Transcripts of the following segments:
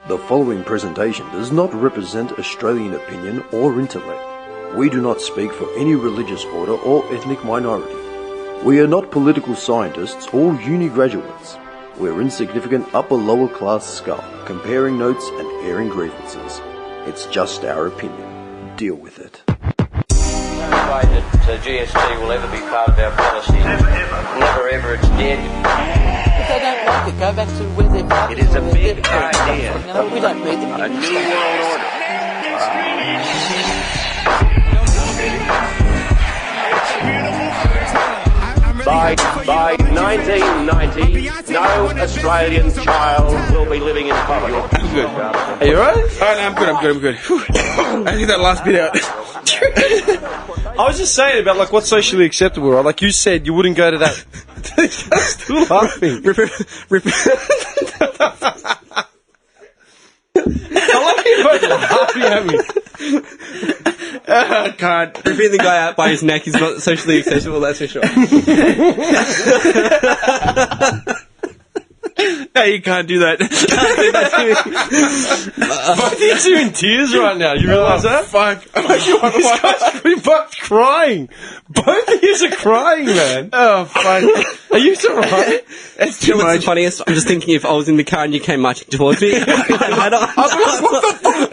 The following presentation does not represent Australian opinion or intellect. We do not speak for any religious order or ethnic minority. We are not political scientists or uni graduates. We're insignificant upper-lower class scum, comparing notes and airing grievances. It's just our opinion. Deal with it. No way that GST will ever be part of our policy. Never ever. Never ever, it's dead. If they don't like it, go back to where they're from. It is a big idea. You know, we don't need them. A new world order. By 1990, no Australian child will be living in poverty. I'm good. Are you alright? I'm good. Whew. I need that last bit out. I was just saying about like what's socially acceptable, right? Like you said, you wouldn't go to that. Still laughing. I like you both laughing at me. I can't. Ripping the guy out by his neck is not socially acceptable, that's for sure. No, you can't do that. Both of you are in tears right now. You realise that? Fuck. We're both crying. Both of you are crying, man. Oh, fuck. Are you alright? It's You too know what's much. the funniest? I'm just thinking if I was in the car and you came marching towards me,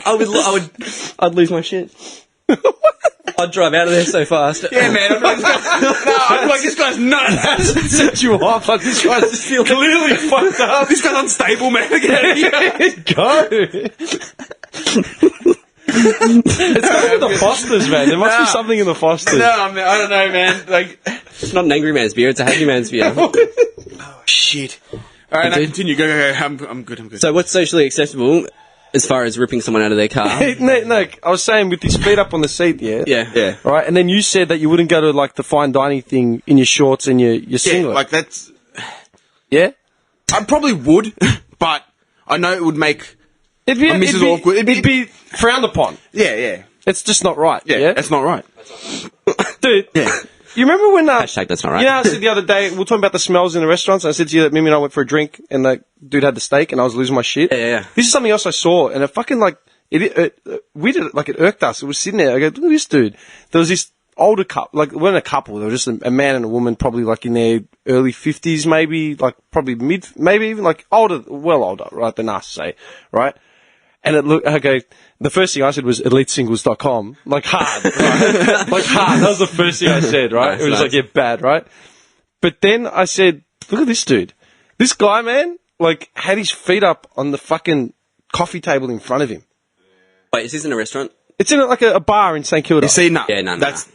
I'd lose my shit. I'd drive out of there so fast. Yeah, man. I'm like, this guy's nuts. Set you off. Like this guy's just feel clearly fucked up. This guy's unstable, man. Get out of here. Go. It's something in the Fosters, man. There must be something in the Fosters. No, I don't know, man. Like, It's not an angry man's beer, it's a happy man's beer. shit. All right, now continue. Go. I'm good. So what's socially acceptable as far as ripping someone out of their car? No, I was saying with his feet up on the seat, yeah? Yeah. Right, and then you said that you wouldn't go to, like, the fine dining thing in your shorts and your singlet. Like, that's... Yeah? I probably would, but I know it would make... It'd be awkward. It'd be frowned upon. Yeah. It's just not right, yeah? That's not right. Dude, Yeah. you remember when... Hashtag that's not right. You know, I said the other day, we were talking about the smells in the restaurants, and I said to you that Mimi and I went for a drink, and the dude had the steak, and I was losing my shit. Yeah. This is something else I saw, and it fucking, like, it irked us. It was sitting there. I go, look at this dude. There was this older couple, like, weren't a couple, they were just a man and a woman, probably, like, in their early 50s, maybe, like, probably maybe even, like, well older, right, than us, say, right? And it looked, okay, the first thing I said was elitesingles.com. Like, hard, right? Like, hard. That was the first thing I said, right? It was like, yeah, bad, right? But then I said, look at this dude. This guy, man, like, had his feet up on the fucking coffee table in front of him. Wait, is this in a restaurant? It's in like a bar in St Kilda. You see, no. Yeah, no. That's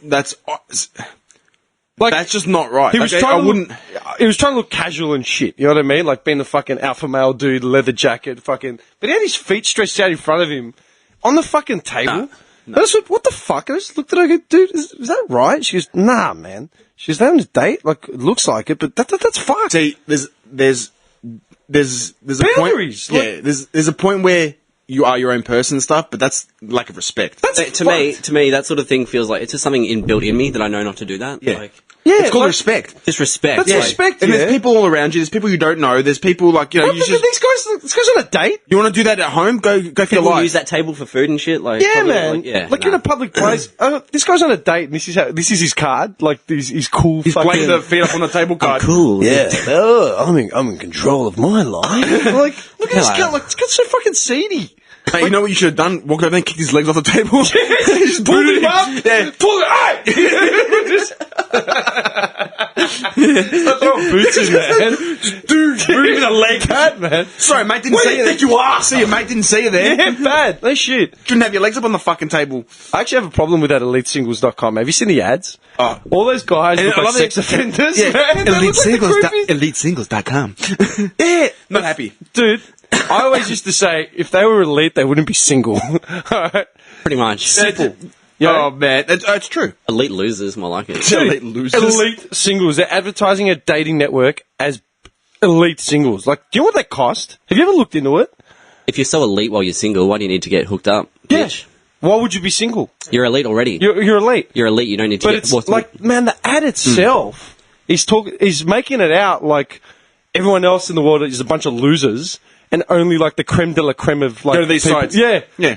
Like, that's just not right. he was Like, trying to look casual and shit. You know what I mean? Like being the fucking alpha male dude, leather jacket, fucking. But he had his feet stretched out in front of him on the fucking table. No. I just went, what the fuck? I just looked at her and I go, dude, is that right? She goes, nah, man. She goes, they're on a date. Like, it looks like it, but that's fucked. See, there's a Boundaries, point. like- Yeah, there's a point where you are your own person and stuff, but that's lack of respect. To me, that sort of thing feels like it's just something built in me that I know not to do that. Yeah. Like, Yeah, It's called like, respect. just respect. That's like, respect, And yeah. there's people all around you. There's people you don't know. There's people like, you know, What, you just... this guy's on a date? You want to do that at home? Go for your People life. use that table for food and shit. Like, Yeah, probably, man. Like, You're in a public place. This guy's on a date, and this is his card. Like, he's cool. He's playing the feet up on the table card. cool. Yeah, I'm in control of my life. Like, look at this guy. Like, this guy's so fucking seedy. Hey, you know what you should have done? Walked over there and kicked his legs off the table. Just pulled him up. Yeah. Pull it. Throw boots in, man. Dude, boot him in the leg, cat, man. Sorry, mate, didn't Where see do you you there. think you are? See you, mate, didn't see you there. Yeah, bad. No shit. Shouldn't have your legs up on the fucking table. I actually have a problem with that elitesingles.com. Have you seen the ads? Oh. All those guys And look I like love sex it. offenders, Yeah, man. They look like the creepiest- elitesingles.com. Yeah. Not happy. Dude, I always used to say, if they were elite, they wouldn't be single. Alright? Pretty much. Simple. Yeah. Oh, man. It's true. Elite losers, more like it. Elite losers. Elite singles. They're advertising a dating network as elite singles. Like, do you know what they cost? Have you ever looked into it? If you're so elite while you're single, why do you need to get hooked up? Yeah. Bitch? Why would you be single? You're elite already. You're elite. You're elite. You don't need to But get... it's like, man, the ad itself is making it out like everyone else in the world is a bunch of losers. and only like the creme de la creme of like Go to these people. sites. Yeah, Yeah.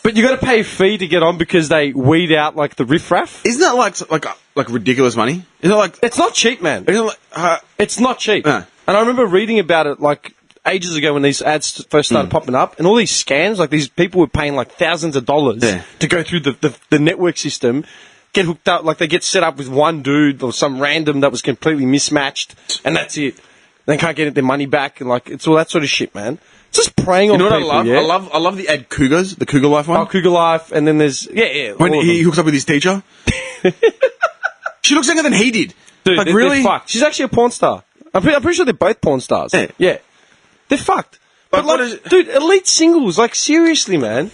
but you got to pay a fee to get on because they weed out like the riffraff. Isn't that like ridiculous money? Isn't it like... It's not cheap, man. Isn't it like... It's not cheap. No. And I remember reading about it like ages ago when these ads first started popping up, and all these scams, like these people were paying like thousands of dollars to go through the network system, get hooked up, like they get set up with one dude or some random that was completely mismatched, and that's it. They can't get their money back, and like it's all that sort of shit, man. It's just preying on You know what people. I love? Yeah? I love the ad Cougars, the Cougar Life one. Oh, Cougar Life, and then there's When all of he them. hooks up with his teacher. She looks younger than he did. Dude, like, they're really? fucked. She's actually a porn star. I'm pretty sure they're both porn stars. Yeah. They're fucked. But what like, is- dude, elite singles, like seriously, man.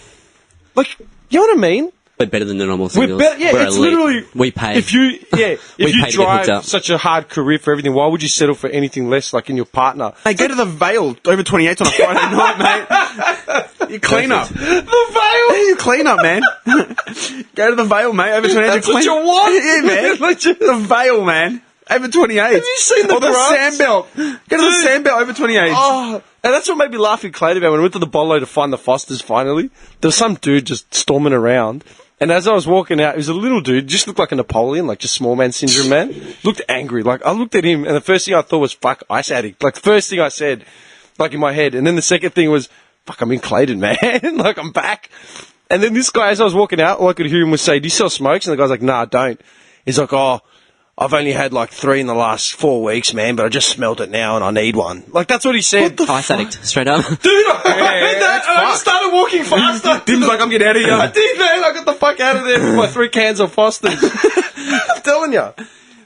Like, you know what I mean? We're better than the normal We're singles. better. Yeah, We're it's elite. literally. We pay. If you, if We you pay to get hooked drive up. such a hard career for everything, why would you settle for anything less, like in your partner? Hey, go to the Vale over 28 on a Friday night, mate. You clean up. The veil. Hey, you clean up, man. Go to the Vale, mate. Over 28. That's to what clean. you want? Yeah, man. Legit. The Vale, man. Over 28. Have you seen the Or the grass? Sandbelt. Go to the Sandbelt over 28. Oh, and that's what made me laugh in Clay about when I went to the Bolo to find the Fosters finally. There was some dude just storming around. And as I was walking out, he was a little dude, just looked like a Napoleon, like just small man syndrome, man. Looked angry. Like, I looked at him, and the first thing I thought was, fuck, ice addict. Like, the first thing I said, like, in my head. And then the second thing was, fuck, I'm in Clayton, man. Like, I'm back. And then this guy, as I was walking out, all I could hear him was say, do you sell smokes? And the guy's like, nah, I don't. He's like, oh, I've only had like 3 in the last 4 weeks, man, but I just smelled it now and I need one. Like, that's what he said. Ice addict, straight up. Dude, I heard that, and I just started walking faster. Dim's like, I'm getting out of here. I did, man. I got the fuck out of there with my 3 cans of Foster's. I'm telling you.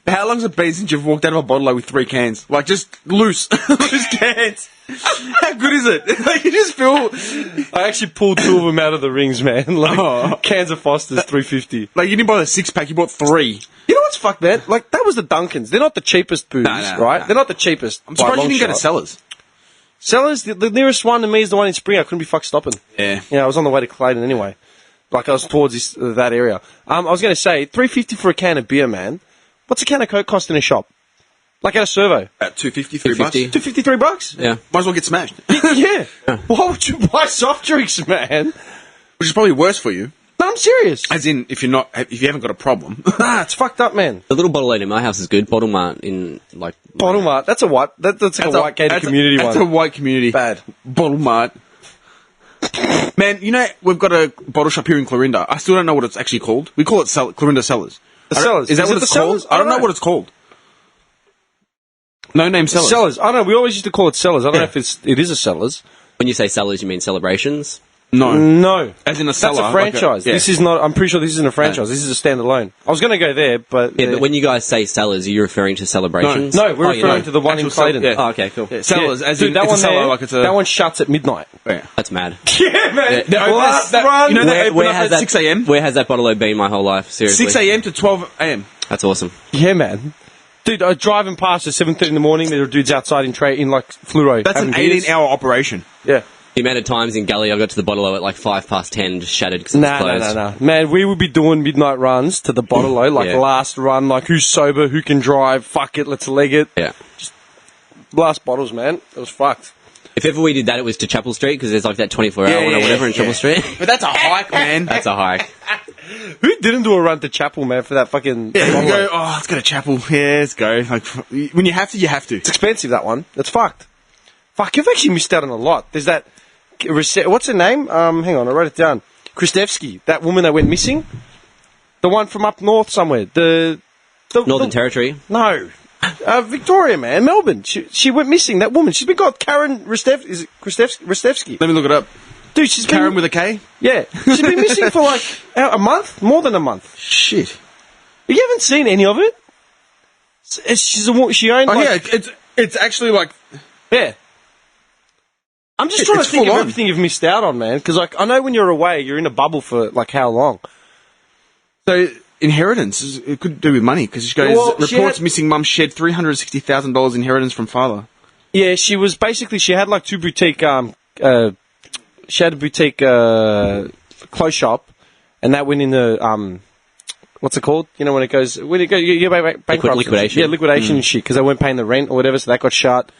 How long's it been since you've walked out of a bottle with 3 cans? Like, just loose. Loose cans. How good is it? Like, you just feel... I actually pulled 2 of them out of the rings, man. Like, Oh. cans of Foster's, $3.50. Like, you didn't buy the 6-pack, you bought 3. You know what's fucked, man? Like, that was the Duncans. They're not the cheapest booze, No, right? no. They're not the cheapest. I'm surprised you didn't go to Sellers. Sellers, the nearest one to me is the one in Spring. I couldn't be fucked stopping. Yeah. Yeah, I was on the way to Clayton anyway. Like, I was towards that area. I was going to say, $3.50 for a can of beer, man. What's a can of Coke cost in a shop? Like at a servo? At $2.50, $3. $2.50. $2.53? Yeah. Might as well get smashed. Yeah. Why would you buy soft drinks, man? Which is probably worse for you. No, I'm serious. As in, if you haven't got a problem. Nah, it's fucked up, man. The little bottle in my house is good. Bottle Mart in, like... Bottle Mart, that's a white, that's like a white gated community That's one. a white community. Bad. Bottle Mart. Man, you know, we've got a bottle shop here in Clorinda. I still don't know what it's actually called. We call it Clorinda Cellars. The Cellars. Is that Is what it it's the called? Cellars? I don't know what it's called. No name Cellars. Sellers. I don't know, we always used to call it Sellers. I don't know if it is a Sellers. When you say sellers, you mean celebrations? No. No. As in a That's cellar. a franchise. yeah. This is not, I'm pretty sure this isn't a franchise. This is a standalone. I was going to go there, but... Yeah, but when you guys say sellers, are you referring to celebrations? No, we're Oh, you're referring not. to the one in Actual cell- Clayton. yeah. Oh, okay, cool. Cellars, as Dude, in that it's one a cellar, there, like it's a... that one shuts at midnight. Yeah. That's mad. Yeah, man. They open Last that- run. you know, they open Where up has at that 6 a.m.? Where has that bottle been my whole life? Seriously, 6 a.m. to 12 a.m. That's awesome. Yeah, man. Dude, I driving past at 7:30 in the morning. There are dudes outside in like fluoro. That's an having beers. 18-hour operation. Yeah. The amount of times in Gully I got to the bottle at like 10:05, just shattered because it was Nah, closed. no. Man, we would be doing midnight runs to the bottle, like Yeah. last run, like who's sober, who can drive, fuck it, let's leg it. Yeah. Last bottles, man. It was fucked. If ever we did that, it was to Chapel Street because there's like that 24-hour one or whatever in Chapel Street. But that's a hike, man. That's a hike. Who didn't do a run to Chapel, man, for that fucking... Yeah, you bottle? go, oh, let's go to chapel. Yeah, let's go. Like, when you have to, you have to. It's expensive, that one. It's fucked. Fuck, you've actually missed out on a lot. There's that... What's her name? Hang on, I wrote it down. Kristevsky, that woman that went missing. The one from up north somewhere. The Northern Territory. No. Victoria, man. Melbourne. She went missing, that woman. She's been got Karen is it Kristevsky? Let me look it up. Dude, she's Karen been... with a K? Yeah. She's been missing for like a month? More than a month. Shit. You haven't seen any of it? She owned Oh, like... yeah, it's actually like... Yeah. I'm just trying to It's think of full on. everything you've missed out on, man. Because like I know when you're away, you're in a bubble for like how long? So, inheritance, it could do with money, because she goes, Well, she reports had- missing mum shed $360,000 inheritance from father. Yeah, she was basically she had like 2 boutique she had a boutique clothes shop, and that went in the what's it called? You know when you go bankrupt, Liquidation. Yeah, liquidation and shit because they weren't paying the rent or whatever, so that got shut.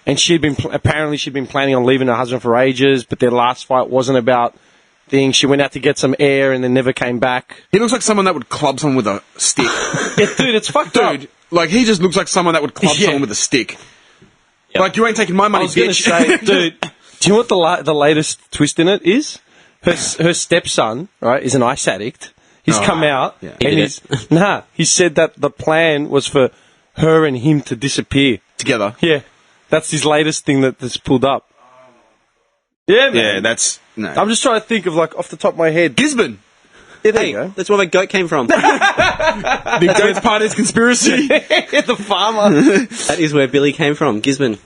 and apparently she'd been planning on leaving her husband for ages, but their last fight wasn't about things. She went out to get some air and then never came back. He looks like someone that would club someone with a stick. Yeah, dude, it's fucked up. Dude, like, he just looks like someone that would club someone with a stick. Yep. Like, you ain't taking my money, I was going to say, dude, do you know what the latest twist in it is? Her stepson, right, is an ice addict. He's come out and he said that the plan was for her and him to disappear together. Yeah, that's his latest thing that's pulled up. Yeah, man. Yeah, that's... No. I'm just trying to think of, like, off the top of my head. Gisborne! Yeah, there you go. That's where my goat came from. The goat's part of his conspiracy. The farmer. That is where Billy came from, Gisborne.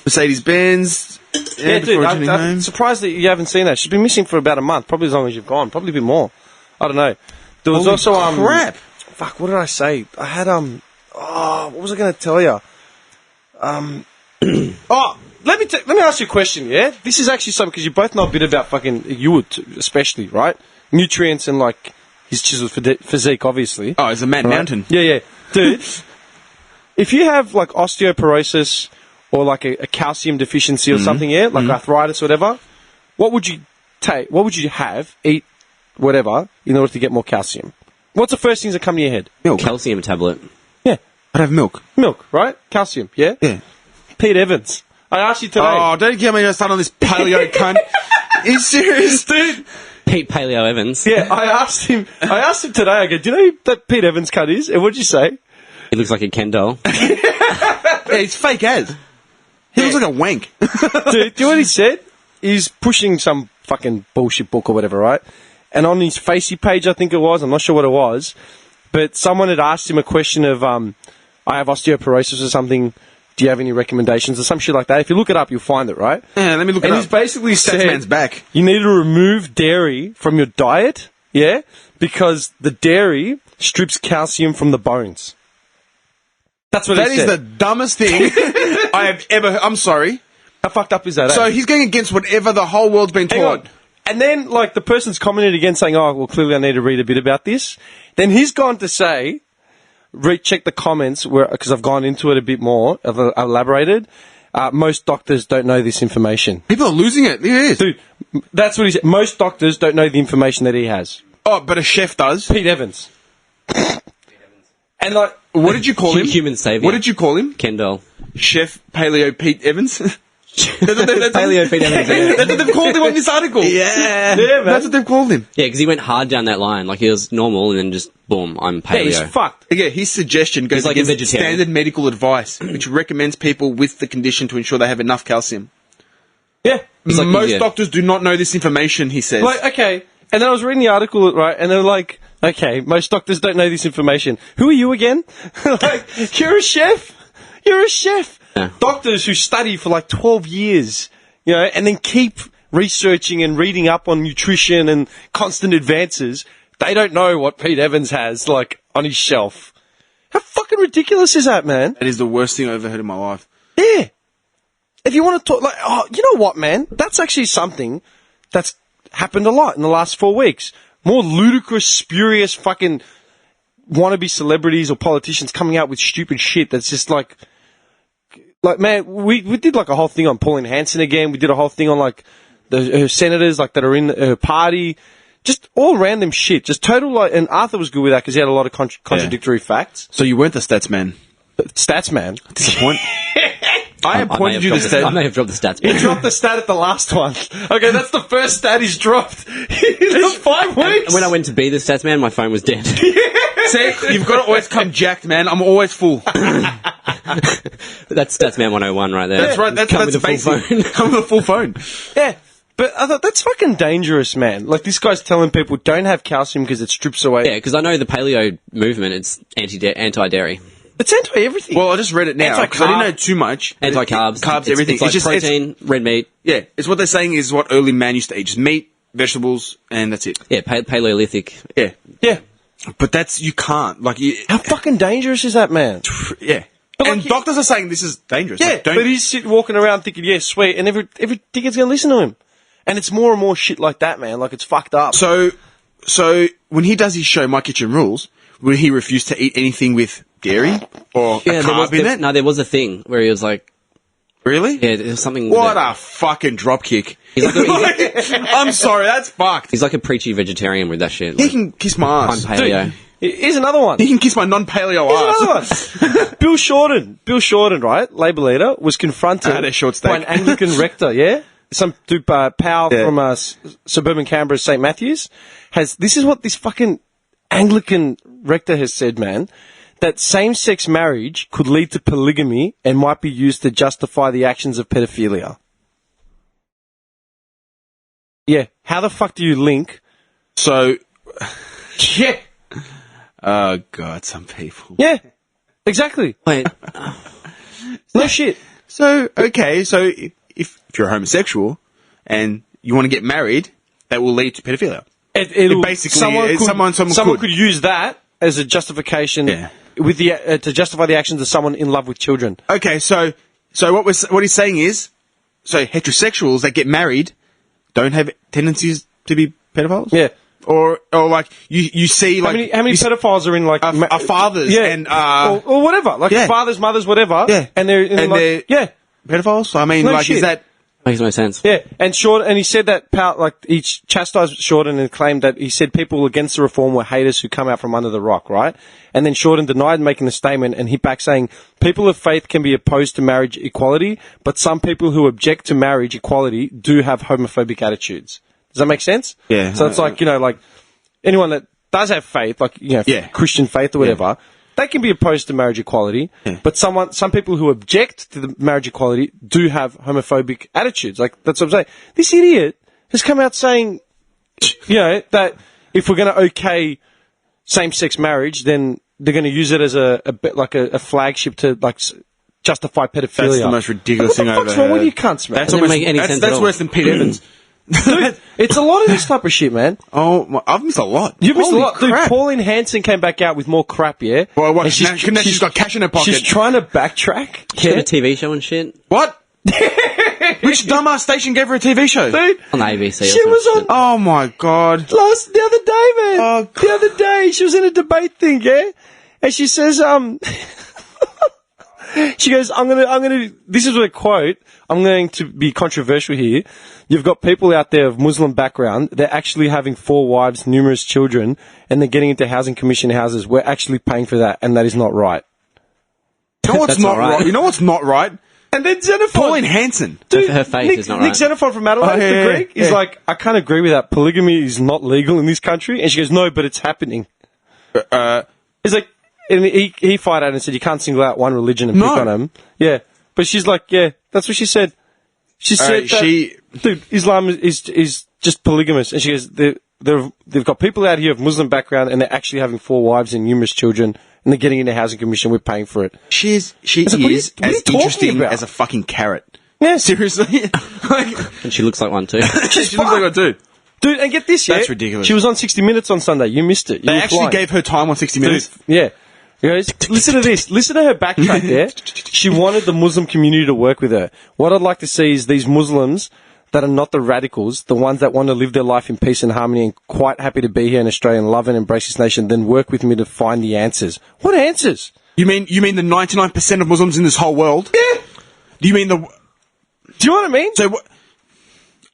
Mercedes-Benz. Yeah, dude, I'm surprised that you haven't seen that. She's been missing for about a month, probably as long as you've gone, probably a bit more. I don't know. There was also crap. Fuck, what did I say? I had what was I going to tell you? Let me ask you a question. Yeah, this is actually something because you both know a bit about fucking you would especially, right? Nutrients and like his chiseled physique, obviously. Oh, it's a mad mountain. Yeah, dude. If you have like osteoporosis or like a calcium deficiency or something, like arthritis or whatever, what would you take? What would you eat, whatever, in order to get more calcium? What's the first things that come to your head? Milk. Calcium tablet. Yeah. I'd have milk. Milk, right? Calcium, yeah? Yeah. Pete Evans. I asked you today. Oh, don't get me to start on this paleo cunt. Are you serious, dude? Pete Paleo Evans. Yeah, I asked him today, I go, do you know who that Pete Evans cunt is? And what'd you say? He looks like a Ken doll. Yeah, he's fake as. He looks like a wank. Dude, do you know what he said? He's pushing some fucking bullshit book or whatever, right? And on his Facey page, I think it was, I'm not sure what it was, but someone had asked him a question of, I have osteoporosis or something, do you have any recommendations or some shit like that? If you look it up, you'll find it, right? Yeah, let me look it up. And he's basically said, Statsman's back. You need to remove dairy from your diet, yeah? Because the dairy strips calcium from the bones. That's what he said. That is the dumbest thing I have ever heard. I'm sorry. How fucked up is that? So eh? he's going against whatever the whole world's been Hang taught. on. And then, like, the person's commented again saying, oh, well, clearly I need to read a bit about this. Then he's gone to say, check the comments, because I've gone into it a bit more, I've elaborated. Most doctors don't know this information. People are losing it. It is. Dude, that's what he said. Most doctors don't know the information that he has. Oh, but a chef does. Pete Evans. And, like... What did you call him? Human savior. What did you call him? Ken doll. Chef Paleo Pete Evans? Paleo Pete Evans. That's what they've called him on this article. Yeah. Yeah, man. That's what they've called him. Yeah, because he went hard down that line. Like, he was normal and then just, boom, I'm paleo. Yeah, he's fucked. Yeah, his suggestion goes He's like a against vegetarian. standard medical advice, which recommends people with the condition to ensure they have enough calcium. Yeah. like, Most yeah. doctors do not know this information, he says. Like, okay. And then I was reading the article, right, and they're like, okay, most doctors don't know this information. Who are you again? Like, you're a chef. You're a chef. Yeah. Doctors who study for like 12 years, you know, and then keep researching and reading up on nutrition and constant advances, they don't know what Pete Evans has, like, on his shelf. How fucking ridiculous is that, man? That is the worst thing I've ever heard in my life. Yeah. If you want to talk, like, oh, you know what, man? That's actually something that's happened a lot in the last 4 weeks. More ludicrous, spurious fucking wannabe celebrities or politicians coming out with stupid shit that's just like, man, we did like a whole thing on Pauline Hanson again. We did a whole thing on like her senators like that are in her party. Just all random shit. Just total like, and Arthur was good with that because he had a lot of contradictory facts. So you weren't the stats man. Stats man. Disappoint. I appointed you the I stat. may have dropped the stats. He dropped the stat at the last one. Okay, that's the first stat he's dropped in 5 weeks. When I went to be the stats man, my phone was dead. See, you've got to always come jacked, man. I'm always full. That's stats man 101 right there. That's right. That's Come with a full basic. phone. Come with a full phone. Yeah, but I thought that's fucking dangerous, man. Like this guy's telling people don't have calcium because it strips away. Yeah, because I know the paleo movement, it's anti-dairy. It's anti-everything. Well, I just read it now because I didn't know too much. Anti-carbs. Carbs, It's everything. It's like just protein, red meat. yeah, it's what they're saying is what early man used to eat: just meat, vegetables, and that's it. Yeah, paleolithic. Yeah, yeah. but that's you can't like. How fucking dangerous is that, man? Yeah, But and like doctors are saying this is dangerous. Yeah, Like, don't, but he's walking around thinking, yeah, sweet, and every dickhead's going to listen to him. And it's more and more shit like that, man. Like, it's fucked up. So when he does his show, My Kitchen Rules, will he refuse to eat anything with dairy or a carb in it? No, there was a thing where he was like, Really? Yeah, there's something. What that- a fucking dropkick. He's like, I'm sorry, that's fucked. he's like a preachy vegetarian with that shit. He Like, can kiss my I'm ass. paleo. Here's another one. He can kiss my non-paleo ass. Another one. Bill Shorten, right, Labour leader, was confronted They're short by an steak. Anglican rector, yeah? Some dude, Powell Yeah. from suburban Canberra, St. Matthews, this is what this fucking Anglican rector has said, man, that same-sex marriage could lead to polygamy and might be used to justify the actions of pedophilia. Yeah, how the fuck do you link? So, Yeah, oh god, some people. yeah, exactly. Wait, No shit. So, okay, so if you're homosexual and you want to get married, that will lead to pedophilia. It'll, basically- someone someone could use that as a justification Yeah. with the to justify the actions of someone in love with children. Okay, so what he's saying is, so heterosexuals that get married don't have tendencies to be pedophiles? Yeah. Or like you see like How many you see- pedophiles are in like are fathers and or whatever, like yeah. fathers, mothers, whatever. Yeah. and they're in And like, they're- yeah. pedophiles? So I mean, No like, shit. is that makes no sense. Yeah, and he said that he chastised Shorten and claimed that he said people against the reform were haters who come out from under the rock, right? And then Shorten denied making the statement and hit back saying, people of faith can be opposed to marriage equality, but some people who object to marriage equality do have homophobic attitudes. Does that make sense? Yeah. So it's like, like anyone that does have faith, like, Yeah. Christian faith or whatever, they can be opposed to marriage equality, but some people who object to the marriage equality do have homophobic attitudes. Like, that's what I'm saying. This idiot has come out saying, that if we're going to okay same-sex marriage, then they're going to use it as a flagship to, like, justify pedophilia. that's the most ridiculous thing I've ever What's wrong with heard. you cunts, man? That's Doesn't almost make any sense at that's all. worse than Pete Evans. Dude, it's a lot of this type of shit, man. Oh, I've missed a lot. You've missed Holy a lot. Dude, crap. Pauline Hanson came back out with more crap, yeah? Well, what, And she's got cash in her pocket. She's trying to backtrack. She got a TV show and shit What? Which dumbass station gave her a TV show? Dude, on the ABC. she was on Oh my god. the other day, man. Oh, the other day, she was in a debate thing, yeah? And she says, she goes, this is a quote, I'm going to be controversial here. You've got people out there of Muslim background, they're actually having 4 wives, numerous children, and they're getting into housing commission houses. We're actually paying for that, and that is not right. You know what's That's not not right. right? You know what's not right? And then Xenophon, Pauline Hanson. dude, Her face Nick, is not Nick right. Xenophon from Adelaide, Oh, yeah, the yeah, Greek, is yeah. like, I can't agree with that. Polygamy is not legal in this country. And she goes, no, but it's happening. He's like, and he fired out and said, you can't single out one religion and No. pick on them. Yeah. But she's like, yeah, that's what she said. She said that, dude, Islam is just polygamous. And she goes, they've got people out here of Muslim background and they're actually having 4 wives and numerous children and they're getting into housing commission. We're paying for it. She is what are you as talking interesting about? as a fucking carrot. Yeah. Seriously? Like, And she looks like one too. she looks like a dude. Dude, and get this, yeah? That's ridiculous. She was on 60 Minutes on Sunday. You missed it. You They were actually flying. gave her time on 60 Minutes. Dude, yeah. He goes, listen to this. Listen to her backtrack there. She wanted the Muslim community to work with her. What I'd like to see is these Muslims that are not the radicals, the ones that want to live their life in peace and harmony and quite happy to be here in Australia and love and embrace this nation, then work with me to find the answers. What answers? You mean the 99% of Muslims in this whole world? Yeah. Do you mean the... Do you know what I mean? So what...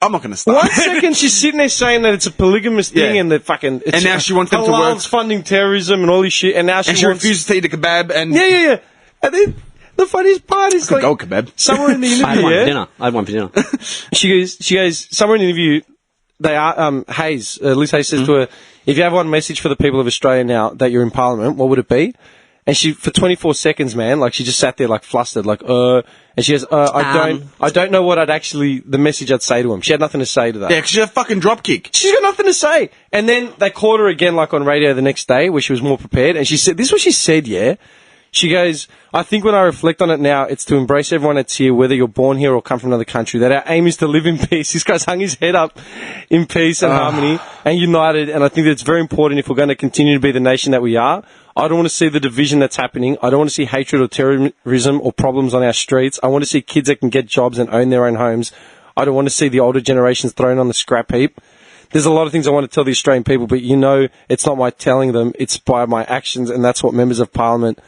I'm not going to start. 1 second she's sitting there saying that it's a polygamous thing Yeah. and that fucking... And now she wants them to work- Halal's funding terrorism and all this shit, and now she And she wants... refuses to eat a kebab and... Yeah. And then the funniest part is like... Go kebab. Somewhere in the I had interview, one for yeah? dinner. I had one for dinner. She goes, somewhere in the interview, they are, Hayes, Liz Hayes says to her, if you have one message for the people of Australia now that you're in Parliament, what would it be? And she, for 24 seconds, man, like she just sat there like flustered, like, and she goes, I don't know what the message I'd say to him. She had nothing to say to that. Yeah, because she's a fucking dropkick. She's got nothing to say. And then they called her again, like on radio the next day, where she was more prepared. And she said, this is what she said, yeah? She goes, I think when I reflect on it now, it's to embrace everyone that's here, whether you're born here or come from another country, that our aim is to live in peace. This guy's hung his head up in peace and harmony and united. And I think that it's very important if we're going to continue to be the nation that we are. I don't want to see the division that's happening. I don't want to see hatred or terrorism or problems on our streets. I want to see kids that can get jobs and own their own homes. I don't want to see the older generations thrown on the scrap heap. There's a lot of things I want to tell the Australian people, but it's not my telling them, it's by my actions, and that's what members of Parliament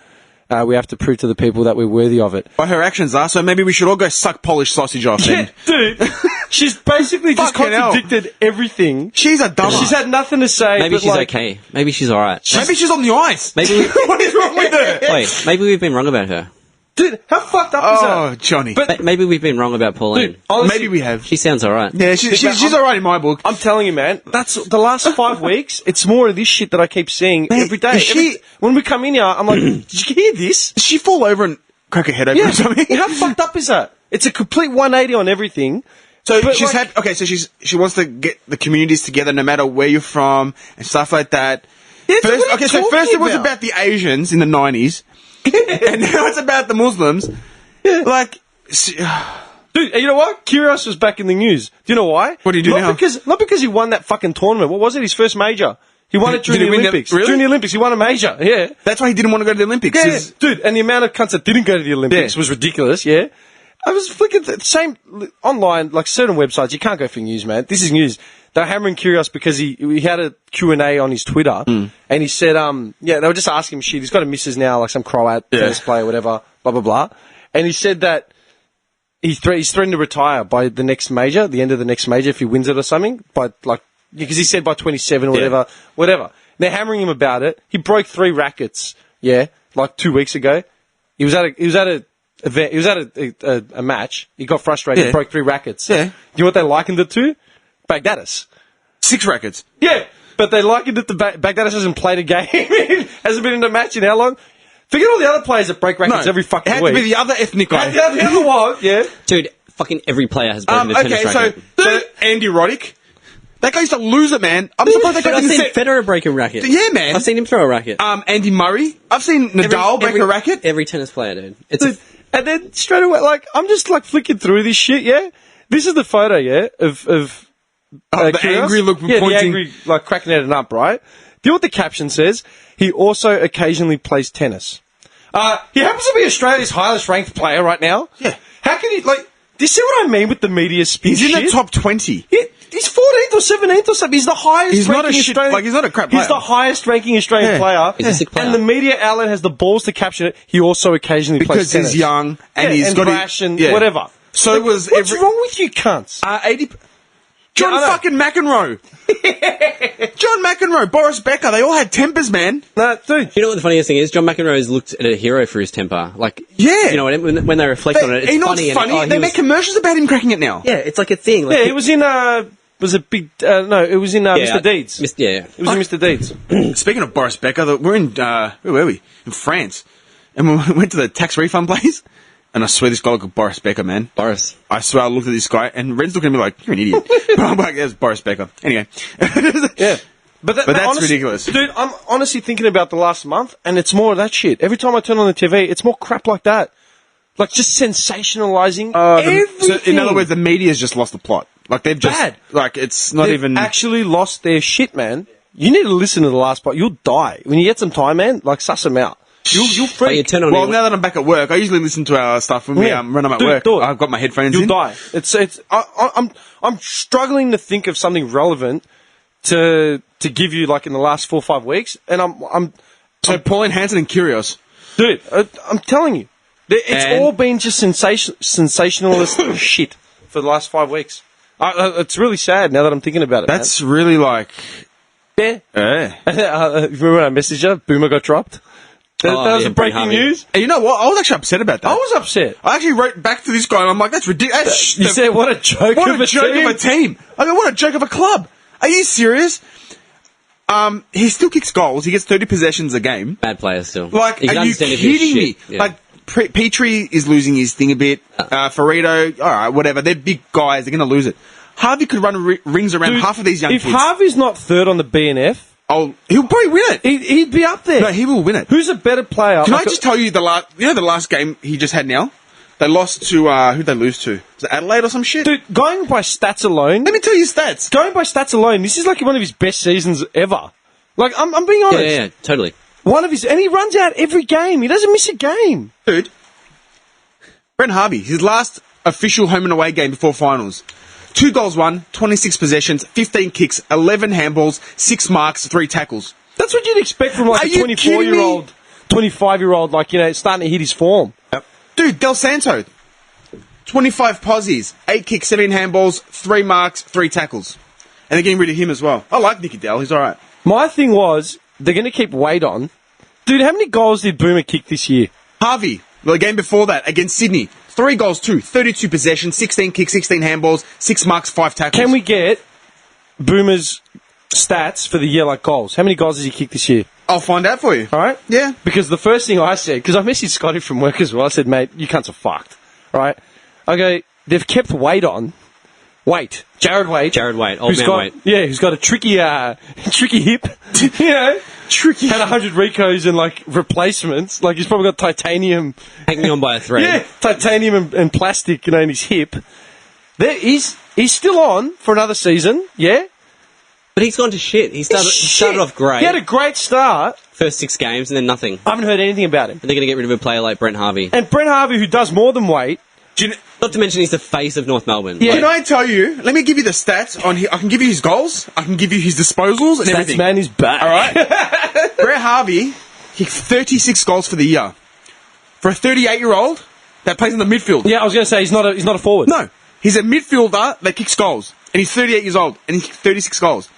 We have to prove to the people that we're worthy of it. But her actions are, so maybe we should all go suck Polish sausage off. Yeah, dude. She's basically just Fucking hell. contradicted everything. She's a dumbass. She's had nothing to say. Maybe but, she's like, okay. Maybe she's alright. Maybe she's on the ice. Maybe What is wrong with her? wait, maybe we've been wrong about her. Dude, how fucked up is Oh, that? Johnny. But- Maybe we've been wrong about Pauline. Dude, honestly, Maybe we have. She sounds alright. Yeah, she's alright in my book. I'm telling you, man, that's the last 5 weeks. It's more of this shit that I keep seeing every day. is she- When we come in here, I'm like, did you hear this? Did she fall over and crack her head open or something? How fucked up is that? It's a complete 180 on everything. So But, she's like- had okay. So she wants to get the communities together, no matter where you're from and stuff like that. Yeah, First, what are okay, you so talking first it was about? about the Asians in the 90s, and now it's about the Muslims. Like, Dude, you know what? Kyrgios was back in the news. Do you know why? What did he do not now? Not because he won that fucking tournament. What was it? His first major. He won it during Did the he win the- Olympics. really? During the Olympics, he won a major. Yeah. that's why he didn't want to go to the Olympics. Yeah, is- dude, and the amount of cunts that didn't go to the Olympics Yeah. was ridiculous, yeah? I was flicking the same online, like certain websites, you can't go for news, man. This is news. They're hammering Kyrgios because he had a Q&A on his Twitter, and he said, they were just asking him shit. He's got a missus now, like some Croat tennis player, whatever, blah, blah, blah. And he said that he's threatened to retire by the next major, the end of the next major, if he wins it or something, because he said by 27 or whatever. They're hammering him about it. He broke 3 rackets, like 2 weeks ago. He was at a match. He got frustrated. Yeah. Broke 3 rackets. Yeah. You know what they likened it to? Backdates. 6 rackets. Yeah, but they likened it to Backdates hasn't played a game. Hasn't been in a match in how long? Forget all the other players that break rackets every fucking it had week. to be the other ethnic guy. The other one, yeah. Dude, fucking every player has broken a tennis Okay, racket. so Andy Roddick, that guy used to lose it, man. I'm surprised that guy I've didn't seen set. Federer break a racket. Yeah, man. I've seen him throw a racket. Andy Murray, I've seen Nadal break a racket. Every tennis player, dude. It's Dude, and then straight away, like, I'm just like flicking through this shit, yeah? This is the photo, yeah, of the Kyrgios. angry look Yeah, pointing. the angry, like, cracking at it up, right? Do you know what the caption says? He also occasionally plays tennis. He happens to be Australia's highest ranked player right now. Yeah. How can he, like, do you see what I mean with the media spin He's in shit? the top 20. He's 14th or 17th or something. He's the highest He's not ranking a shit- Australian. like, he's not a crap He's player. the highest ranking Australian Yeah. player. He's a sick player. And the media outlet has the balls to caption it. He also occasionally plays Because tennis. he's young and he's and got brash and yeah. whatever. So Like, was what's every wrong with you cunts? 80. John Yeah, I know. fucking McEnroe. John McEnroe, Boris Becker, they all had tempers, man. No, dude. You know what the funniest thing is? John McEnroe's looked at a hero for his temper. Like, Yeah. you know, when they reflect on it, it's you know funny. what's funny? And, They he make was- commercials about him cracking it now. yeah, it's like a thing. Like, Yeah, it was in, was it Big, no, it was in, Mr. Deeds. Yeah. It was in Mr. Deeds. Speaking of Boris Becker, we're in, where were we? In France. And we went to the tax refund place. And I swear this guy looked like Boris Becker, man. Boris. I swear I looked at this guy, and Ren's looking at me like, you're an idiot. But I'm like, there's Boris Becker. Anyway. Yeah. But that's honestly, ridiculous. Dude, I'm honestly thinking about the last month, and it's more of that shit. Every time I turn on the TV, it's more crap like that. Like, just sensationalizing everything. So, in other words, the media's just lost the plot. Like, they've just, Bad. like, it's not They've even... actually lost their shit, man. You need to listen to the last part. You'll die. When you get some time, man, like, suss them out. You'll But you freak. turn on Well, your- now that I'm back at work, I usually listen to our stuff when Yeah. when I'm at Dude, work. do it. I've got my headphones You'll in. die. I'm struggling to think of something relevant to give you, like, in the last 4 or 5 weeks, and So Pauline Hanson and Kyrgios. dude, I'm telling you, it's And- all been just sensationalist shit for the last 5 weeks. It's really sad now that I'm thinking about it. That's really like... man. Eh. Remember when I messaged you? Boomer got dropped. That was yeah, a breaking Harvey. news. And you know what? I was actually upset about that. I was upset. I actually wrote back to this guy, and I'm like, that's ridiculous. You said, what a joke What of a joke team. of a team. I go, what a joke of a club. Are you serious? He still kicks goals. He gets 30 possessions a game. bad player still. Like, You can are you understand if you're kidding me? shit. Yeah. Like, Petrie is losing his thing a bit. Ferrito, all right, whatever. They're big guys. They're going to lose it. Harvey could run rings around Dude, half of these young if kids. Harvey's not third on the BNF, He'll probably win it. he'd be up there. No, he will win it. Who's a better player? Can Like, I just tell you the last game he just had now? They lost to, who'd they lose to? Was it Adelaide or some shit? dude, going by stats alone, Let me tell you stats. going by stats alone, this is like one of his best seasons ever. Like, I'm being honest. Yeah, totally. One of his, and he runs out every game. He doesn't miss a game. Dude. Brent Harvey, his last official home and away game before finals. 2 goals won, 26 possessions, 15 kicks, 11 handballs, 6 marks, 3 tackles. That's what you'd expect from like Are a you kidding me? 24-year-old 25-year-old, like, starting to hit his form. Dude, Del Santo, 25 posies, 8 kicks, 17 handballs, 3 marks, 3 tackles. And they're getting rid of him as well. I like Nicky Dell. He's all right. My thing was, they're going to keep weight on. Dude, how many goals did Boomer kick this year? Harvey, the game before that, against Sydney, 3 goals, 32 possessions, 16 kicks, 16 handballs, 6 marks, 5 tackles. Can we get Boomer's stats for the year like goals? How many goals has he kicked this year? I'll find out for you. All right? Yeah. Because the first thing I said, because I messaged Scotty from work as well, I said, mate, you cunts are fucked. Right? I go, they've kept weight on. Jared Wade. Old man Wade. Yeah, who's got a tricky hip. Tricky. Had 100 recos and, like, replacements. Like, he's probably got titanium. Hanging on by a thread. Yeah, titanium and plastic, in his hip. He's still on for another season, yeah? But he's gone to shit. He started off great. He had a great start. First 6 games and then nothing. I haven't heard anything about him. And they're going to get rid of a player like Brent Harvey. And Brent Harvey, who does more than weight. Not to mention he's the face of North Melbourne. Yeah. Can I tell you, let me give you the stats on here. I can give you his goals, I can give you his disposals and Stats everything. man is back. All right? Brett Harvey kicked 36 goals for the year. For a 38-year-old that plays in the midfield. Yeah, I was going to say, he's not a forward. No. He's a midfielder that kicks goals. And he's 38 years old. And he kicked 36 goals.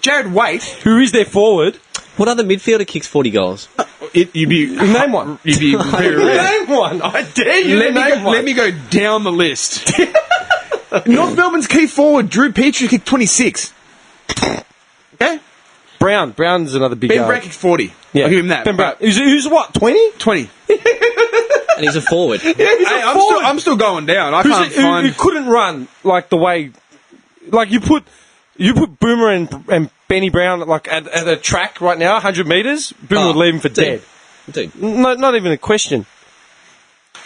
Jared Waite. Who is their forward? What other midfielder kicks 40 goals? You'd be... Name one. You'd be very rare. Name one. I dare you to name one. Let me go down the list. North Melbourne's key forward, Drew Petrie, kicked 26. Okay? Brown's another big Ben guy. Brown kicked 40. Yeah. I'll give him that. Ben Brown. Who's what, 20? 20. And he's a forward. Yeah, he's Hey, a forward. I'm still going down. I can't Who find... couldn't run like the way... Like, you put Boomer and Benny Brown like at a track right now, 100 metres, Boomer would leave him for dead. Dude. No, not even a question.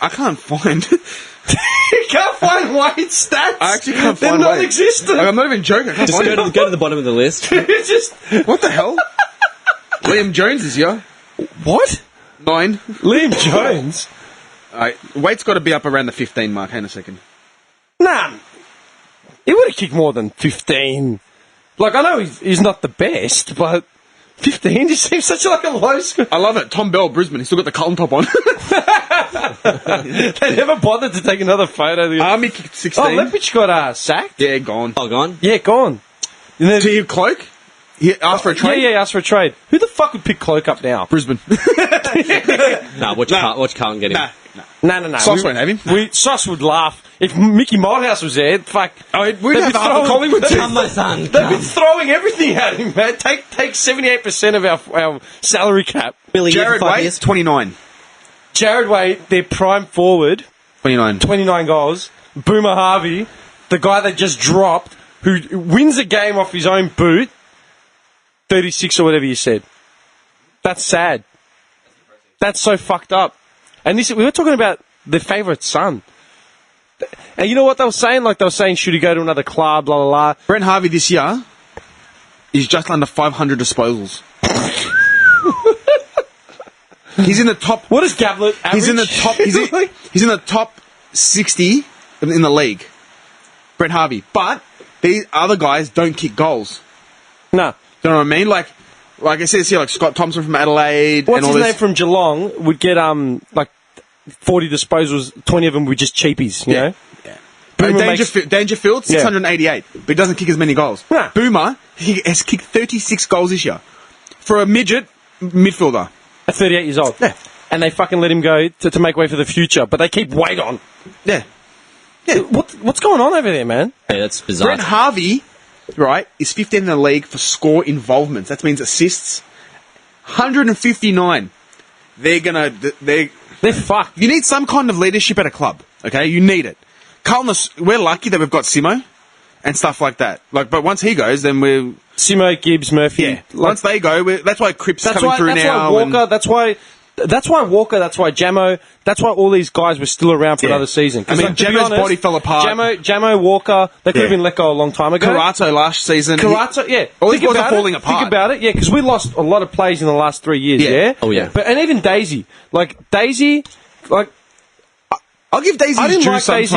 I can't find... You can't find Wade's stats. I actually can't They're find Wade. non-existent. Like, I'm not even joking. I can't Just find go it. to the bottom of the list. It's just... What the hell? Liam Jones is here. What? 9. Liam Jones? Waite's got to be up around the 15 mark. Hang on a second. Nah. He would have kicked more than 15. Like, I know he's not the best, but 15 just seems such like a low score. I love it. Tom Bell, Brisbane. He's still got the Carlton top on. They never bothered to take another photo. Army kicked 16. Oh, Lepich got sacked? Yeah, gone. Oh, gone? Yeah, gone. And then, To your cloak? He asked for a trade? Yeah, asked for a trade. Who the fuck would pick Cloak up now? Brisbane. Nah, watch Carlton get him. No. Sauce won't have him. Sauce would laugh. If Mickey Molehouse was there, fuck. We'd they'd have be half of Collingwood too. Come, my son. They've been throwing everything at him, man. Take 78% of our salary cap. Billy, Jared Wade, 29. Jared Wade, their prime forward, 29. 29 goals. Boomer Harvey, the guy that just dropped, who wins a game off his own boot, 36 or whatever you said. That's sad. That's so fucked up. And we were talking about their favourite son. And you know what they were saying? Like, they were saying, should he go to another club, blah, blah, blah. Brent Harvey this year is just under 500 disposals. He's in the top... What is Gablet average? He's in the top... He's in the top 60 in the league. Brent Harvey. But these other guys don't kick goals. No. Do you know what I mean? Like I said here, like Scott Thompson from Adelaide. What's and all his this. name from Geelong would get, like, 40 disposals, 20 of them were just cheapies, you know? Yeah. Boomer Dangerfield, 688, but he doesn't kick as many goals. Nah. Boomer, he has kicked 36 goals this year. For a midget midfielder. At 38 years old. Yeah. And they fucking let him go to make way for the future, but they keep weight on. Yeah. What's going on over there, man? Hey, that's bizarre. Brent Harvey, right, is 15 in the league for score involvements. That means assists. 159. They're fucked. You need some kind of leadership at a club, okay? You need it. Carlton, we're lucky that we've got Simo and stuff like that. Like, but once he goes, then we're... Simo, Gibbs, Murphy. Yeah. Once they go, that's why Cripps That's coming why, through that's now. why Walker, that's why Walker, that's why Jamo, that's why all these guys were still around for Yeah. another season. I mean, like, to be Jamo's honest, body fell apart. Jamo, Walker, they could have Yeah. been let go a long time ago. Karato last season. Karato, yeah. All these Think boys are about falling it. apart. Think about it, yeah, because we lost a lot of plays in the last 3 years, Yeah. yeah? Oh, yeah. And even Daisy. Like, Daisy, like, I'll give Daisy I his didn't due like sometimes.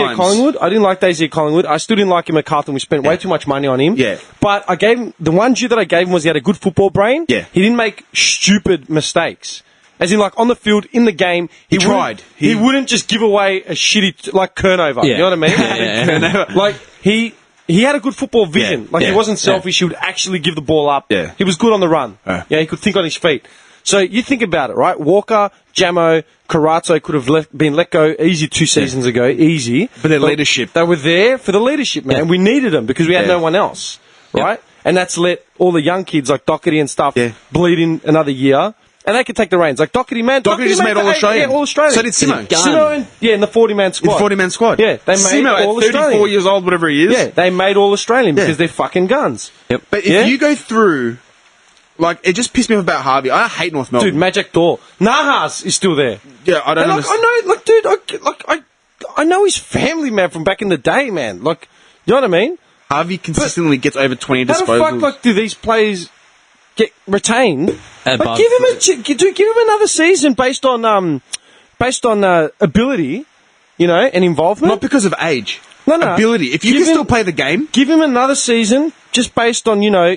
Daisy at Collingwood. I still didn't like him at Carlton. We spent way too much money on him. Yeah. But I gave him, the one due that I gave him was he had a good football brain. Yeah. He didn't make stupid mistakes. As in, like, on the field, in the game, He wouldn't- tried. He wouldn't just give away a shitty, like, Kernover. Yeah. You know what I mean? Yeah. Like, he had a good football vision. Yeah. Like, he Yeah. wasn't selfish. He would actually give the ball up. Yeah. He was good on the run. Yeah. He could think on his feet. So you think about it, right? Walker, Jamo, Carazzo could have been let go easy 2 seasons ago. Easy. For their leadership. They were there for the leadership, man. We needed them because we had Yeah. no one else, right? And that's let all the young kids like Doherty and stuff Yeah. bleed in another year. And they could take the reins. Like Doherty, man. Doherty just made All-Australian. Yeah, All-Australian. So did Simo. Simo in the 40-man squad. In the 40-man squad. Yeah, they made Simo at All-Australian. 34 years old, whatever he is. Yeah, they made All-Australian Yeah. because they're fucking guns. Yep. But if Yeah? you go through, like, it just pissed me off about Harvey. I hate North Melbourne. Dude, Magic Door. Nahas is still there. Yeah, I don't And like, understand. I know, like, dude, I know his family, man, from back in the day, man. Like, you know what I mean? Harvey consistently gets over 20 How the disposals. fuck, like, do these players get retained? Above- Like, give him another season based on ability, you know, and involvement. Not because of age. No. Ability. If you Give can him- still play the game, Give him another season just based on, you know,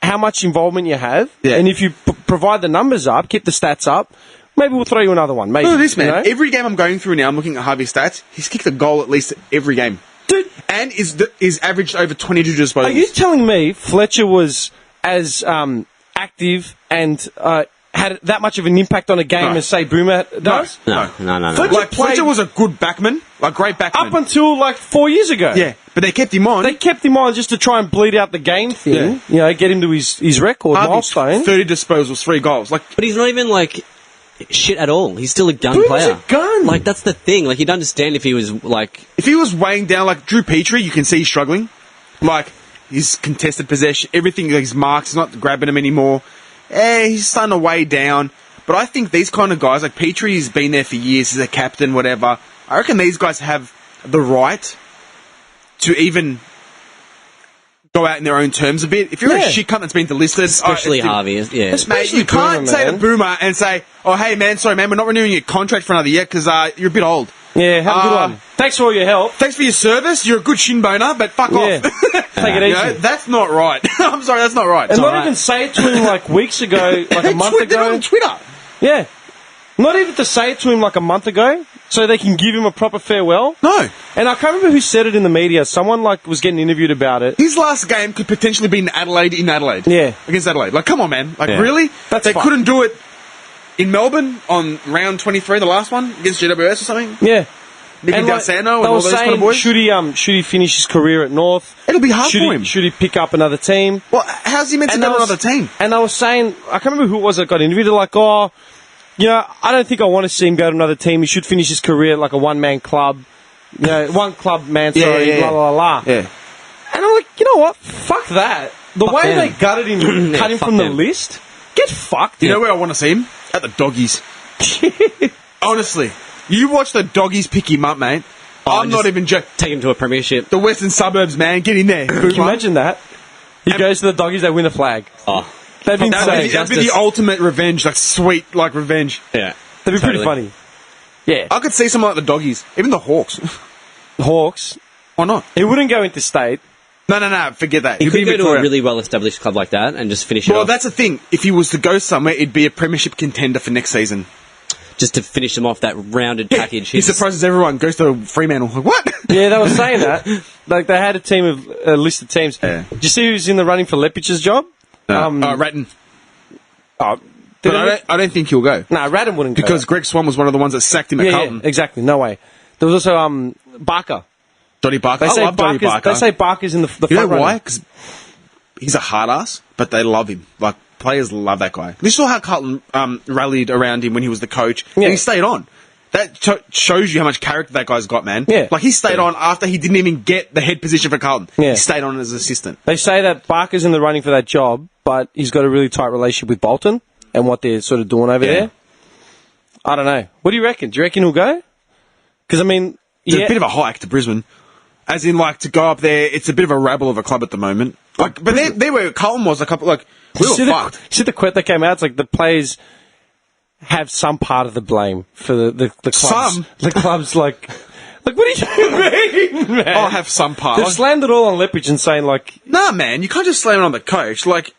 how much involvement you have. Yeah. And if you provide the numbers up, keep the stats up, maybe we'll throw you another one. Maybe. look at this, man. you know? Every game I'm going through now, I'm looking at Harvey's stats. He's kicked a goal at least every game. Dude, And is averaged over 22 disposals. are you telling me Fletcher was as active and had that much of an impact on a game No. as, say, Boomer does? No. Fletcher Like, Fletcher played was a good backman, like great backman. up until like 4 years ago. yeah, but they kept him on. They kept him on just to try and bleed out the game thing, Yeah. you know, get him to his record Harvey, milestone. 30 disposals, 3 goals. Like, But he's not even like shit at all. He's still a gun Dude, player. he's a gun. Like that's the thing. Like you'd understand if he was like if he was weighing down like Drew Petrie, you can see he's struggling. Like, his contested possession, everything, like his marks, he's not grabbing them anymore. He's starting to weigh down. But I think these kind of guys, like Petrie's been there for years, he's a captain, whatever. I reckon these guys have the right to even go out in their own terms a bit. If you're Yeah. a shit cunt that's been delisted, especially Harvey. Yeah. Mate, Especially you can't Boomer, say to man. Boomer and say, "Oh, hey man, sorry man, we're not renewing your contract for another year because you're a bit old. Yeah, have a good one. Thanks for all your help. Thanks for your service. You're a good shin boner, but fuck Yeah. off." Take it You easy. know, that's not right. I'm sorry, that's not right. And not alright. even say it to him like weeks ago, like a month They're ago. on Twitter. Yeah. Not even to say it to him like a month ago, so they can give him a proper farewell. No. And I can't remember who said it in the media. Someone like was getting interviewed about it. His last game could potentially be in Adelaide. Yeah. Against Adelaide. Like, come on, man. Like, Yeah. really? That's they fucked. couldn't do it in Melbourne on round 23, the last one, against GWS or something? Yeah. Nicky And, like, Dalsano and they all were those kind of saying, boys? should he finish his career at North? It'll be hard should for he, him. Should he pick up another team? Well, how's he meant to And know they was- another team? And they were saying, I can't remember who it was that got interviewed. They're like, oh, you know, I don't think I want to see him go to another team. He should finish his career at like a one-man club. You know, one club man, sorry, blah, blah, blah. Yeah. And I'm like, you know what? Fuck that. The Fuck way them. they gutted him, cut him fuck from the them. list, get fucked. You know where I want to see him? At the doggies. Honestly. You watch the doggies pick him up, mate. I'm just not even joking. take him to a premiership. The western suburbs, man. Get in there. Can you imagine that? He goes to the doggies, they win a flag. Oh, That'd be That'd be, insane. that'd be the ultimate revenge, like sweet, like revenge. yeah. That'd be pretty Totally. funny. Yeah. I could see someone like the doggies, even the Hawks. Hawks. Why not? He wouldn't go into state. No, forget that. He He'd could be go in to a Victoria. really well-established club like that and just finish it Well, off. that's the thing. If he was to go somewhere, it'd be a premiership contender for next season. Just to finish them off that rounded package. He surprises everyone, goes to Fremantle. Like, what? Yeah, they were saying that. Like, they had a team of a list of teams. Yeah. Did you see who's in the running for Lepic's job? Ratton. Oh, But I don't think he'll go. Nah, Radham wouldn't go. Because Greg Swan was one of the ones that sacked him at yeah, Carlton. exactly. No way. There was also Barker. Johnny Barker. They I say love Johnny Barker's, Barker. They say Barker's in the you know front why? running. Because he's a hard ass, but they love him. Like, players love that guy. You saw how Carlton rallied around him when he was the coach, Yeah. and he stayed on. That shows you how much character that guy's got, man. Yeah. Like, he stayed on after he didn't even get the head position for Carlton. Yeah. He stayed on as assistant. They say that Barker's in the running for that job, but he's got a really tight relationship with Bolton and what they're sort of doing over Yeah. there. I don't know. What do you reckon? Do you reckon he'll go? Because, I mean, It's yeah. a bit of a hike to Brisbane. As in, like, to go up there, it's a bit of a rabble of a club at the moment. Like, but there where Carlton was, like, we were fucked. See the quote that came out? It's like the players have some part of the blame for the clubs. Some? The clubs, like what do you mean, man? I'll have some part. They've slammed it all on Lepage and saying, like, Nah, man, you can't just slam it on the coach. Like,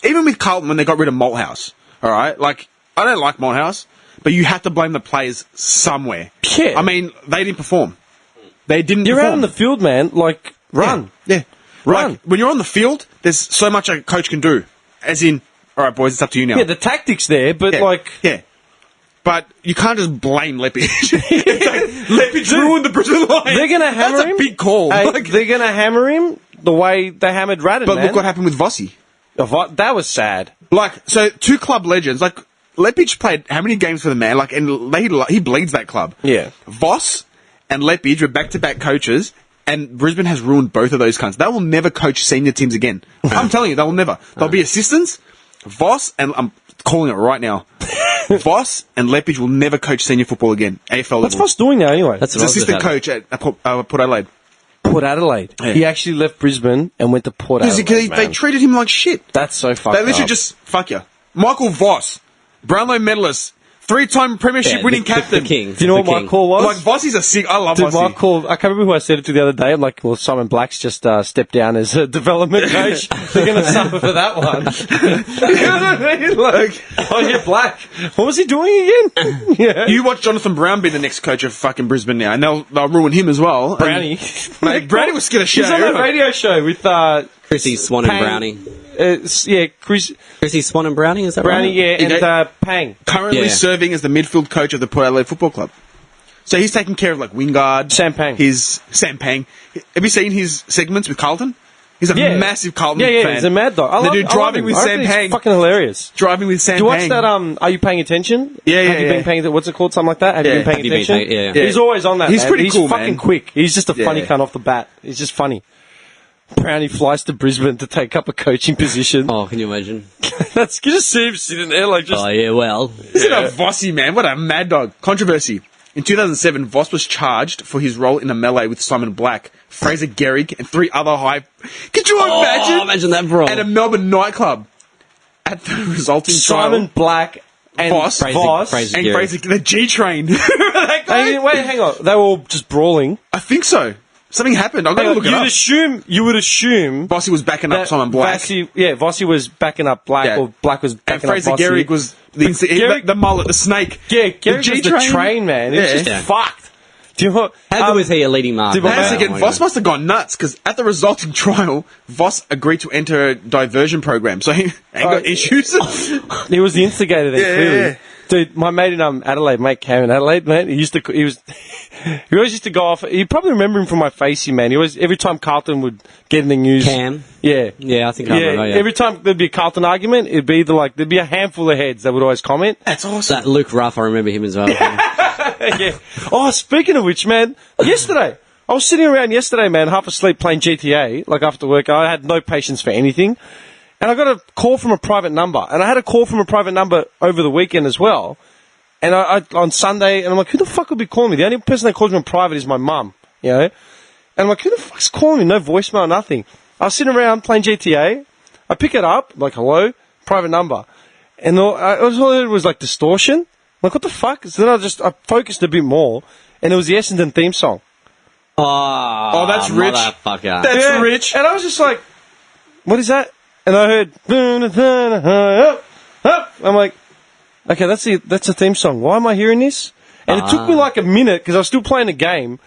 even with Carlton when they got rid of Malthouse, all right? Like, I don't like Morehouse, but you have to blame the players somewhere. Yeah. I mean, they didn't perform. They didn't You're perform. out on the field, man. Like, run. Yeah. Run. Like, when you're on the field, there's so much a coach can do. As in, all right, boys, it's up to you now. Yeah, the tactics there, but like... Yeah. But you can't just blame Lepage. Lepage ruined the Brisbane line. They're going to hammer him. That's a big call. Hey, Like- they're going to hammer him the way they hammered Radden, but man. look what happened with Vossi. That was sad. Like, so two club legends. Like, Lepage played how many games for the man? Like, and he bleeds that club. Yeah. Voss and Lepage were back-to-back coaches, and Brisbane has ruined both of those cunts. They will never coach senior teams again. I'm telling you, they will never. They'll be assistants. Voss, and I'm calling it right now, Voss and Lepage will never coach senior football again. AFL What's level. Voss doing now, anyway? That's He's assistant coach at Port Adelaide. Port Adelaide. Yeah. He actually left Brisbane and went to Port Adelaide. They man. treated him like shit. That's so fucked They literally up. just, fuck you. Michael Voss, Brownlow medalist, 3-time premiership winning captain. The king. Do you know what my call was? Like, Vossi's a sick, I love Dude, Vossi. my call, I can't remember who I said it to the other day. I'm like, well, Simon Black's just stepped down as a development coach. You're going to suffer for that one. You know what I mean? Like, oh, yeah, Black. What was he doing again? Yeah. You watch Jonathan Brown be the next coach of fucking Brisbane now, and they'll ruin him as well. Brownie. Mate, Brownie was scared of shit. He's on that radio show with, Chrissy Swan and Pang. Brownie. yeah, Chrissy Swan and Brownie, is that Brownie, right? yeah, and Okay. Pang. Currently Yeah. serving as the midfield coach of the Port Adelaide Football Club. So he's taking care of, like, Wingard. Sam Pang. Sam Pang. Have you seen his segments with Carlton? He's a Yeah. massive Carlton Yeah, fan. he's a mad dog. They do I driving him. with I Sam reckon he's Pang. fucking hilarious. Driving with Sam Do you watch Pang. that, Are You Paying Attention? Yeah, Have you yeah. been paying, what's it called? Something like that? Have you Yeah. been paying Have you been attention? paying- yeah. He's always on that, He's man. pretty cool, He's fucking man. quick. He's just a funny Yeah. cunt off the bat. He's just funny. Brownie flies to Brisbane to take up a coaching position. Oh, can you imagine? That's, you just see him sitting there like just... Oh, yeah, well. Isn't a Vossi, man? What a mad dog. Controversy. In 2007, Voss was charged for his role in a melee with Simon Black, Fraser Gehrig, and 3 other high... Could you imagine? Oh, imagine that, bro. At a Melbourne nightclub. At the resulting Simon trial, Black and Voss, Fraser and Gehrig. Fraser, the G-Train. That guy? Hey, wait, hang on. They were all just brawling. I think so. Something happened. I'm going to look it up. You would assume... Vossi was backing up that Simon Black. Vossi was backing up Black, Yeah. or Black was And backing up Fraser Vossi. Gehrig was the mullet, the snake. Yeah, Gehrig was the G-Train. train, man. It's Yeah. just Yeah. fucked. Do you know what? How good was he a leading mark? Did my Once man- again, Voss must have gone nuts because at the resulting trial, Voss agreed to enter a diversion program, so he ain't got issues. He was the instigator there, Yeah, clearly. yeah. Dude, my mate in Adelaide, mate Cam in Adelaide, man, he always used to go off. You probably remember him from my facey, man. He always, every time Carlton would get in the news. Cam? Yeah. Yeah, I think I remember, yeah. Every time there'd be a Carlton argument, it'd be there'd be a handful of heads that would always comment. That's awesome. That Luke Ruff, I remember him as well. Yeah. Oh, speaking of which, man, yesterday, I was sitting around yesterday, man, half asleep playing GTA, like after work. I had no patience for anything. And I got a call from a private number. And I had a call from a private number over the weekend as well. And I on Sunday, and I'm like, who the fuck would be calling me? The only person that calls me on private is my mum, you know? And I'm like, who the fuck's calling me? No voicemail, nothing. I was sitting around playing GTA. I pick it up, like, hello, private number. And all I heard was like distortion. I'm like, what the fuck? So then I focused a bit more, and it was the Essendon theme song. Oh, that's rich. Motherfucker. That's rich. And I was just like, what is that? And I heard, I'm like, okay, that's a theme song. Why am I hearing this? And it took me like a minute because I was still playing the game.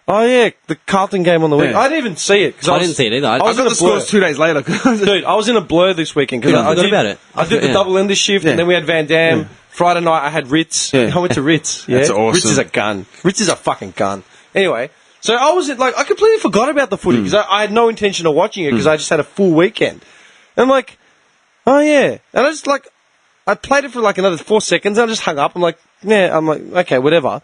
Oh yeah, the Carlton game on the week. Yeah. I didn't even see it. I didn't see it either. I I was got in the a blur. scores 2 days later. Dude, I was in a blur this weekend because Yeah, I forgot about it. I did the Yeah. double ender shift, Yeah. and then we had Van Dam. Friday night I had Ritz. Yeah. I went to Ritz. Yeah? That's awesome. Ritz is a gun. Ritz is a fucking gun. Anyway, so I was like, I completely forgot about the footy because I had no intention of watching it because I just had a full weekend. And I'm like, oh yeah, and I just like, I played it for like another 4 seconds and I just hung up. I'm like, okay, whatever.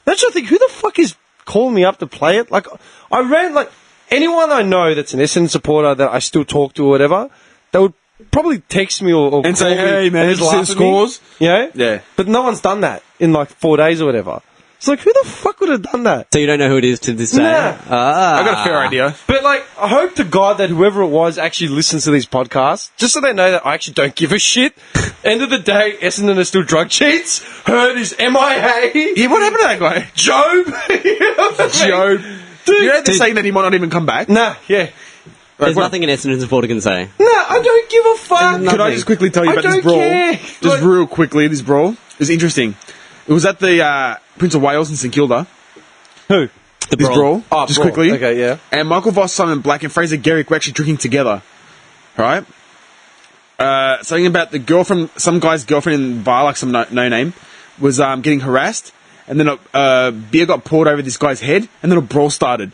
Then I think, who the fuck is calling me up to play it? Like, I ran, like, anyone I know that's an Essendon supporter that I still talk to or whatever, they would probably text me or And say, call me hey, man, and did you just see laugh the at me. scores? You know? Yeah. But no one's done that in like 4 days or whatever. It's like, who the fuck would have done that? So you don't know who it is to this day? Nah. I got a fair idea. But like, I hope to God that whoever it was actually listens to these podcasts, just so they know that I actually don't give a shit. End of the day, Essendon are still drug cheats. Heard is MIA. Yeah, what happened to that guy? Job. You know what I mean? Job. Dude, You know they're saying that he might not even come back? Nah, yeah. There's what- nothing an Essendon supporter can say. No, I don't give a fuck. Could I just quickly tell you I about this don't brawl? care. Just Like- real quickly, this brawl. It was interesting. It was at the Prince of Wales in St Kilda. Who? This brawl. Oh, just brawl. quickly. Okay, yeah. And Michael Voss, Simon Black, and Fraser Garrick were actually drinking together. Right? Something about some guy's girlfriend in the bar, like some no name, was getting harassed, and then a beer got poured over this guy's head, and then a brawl started.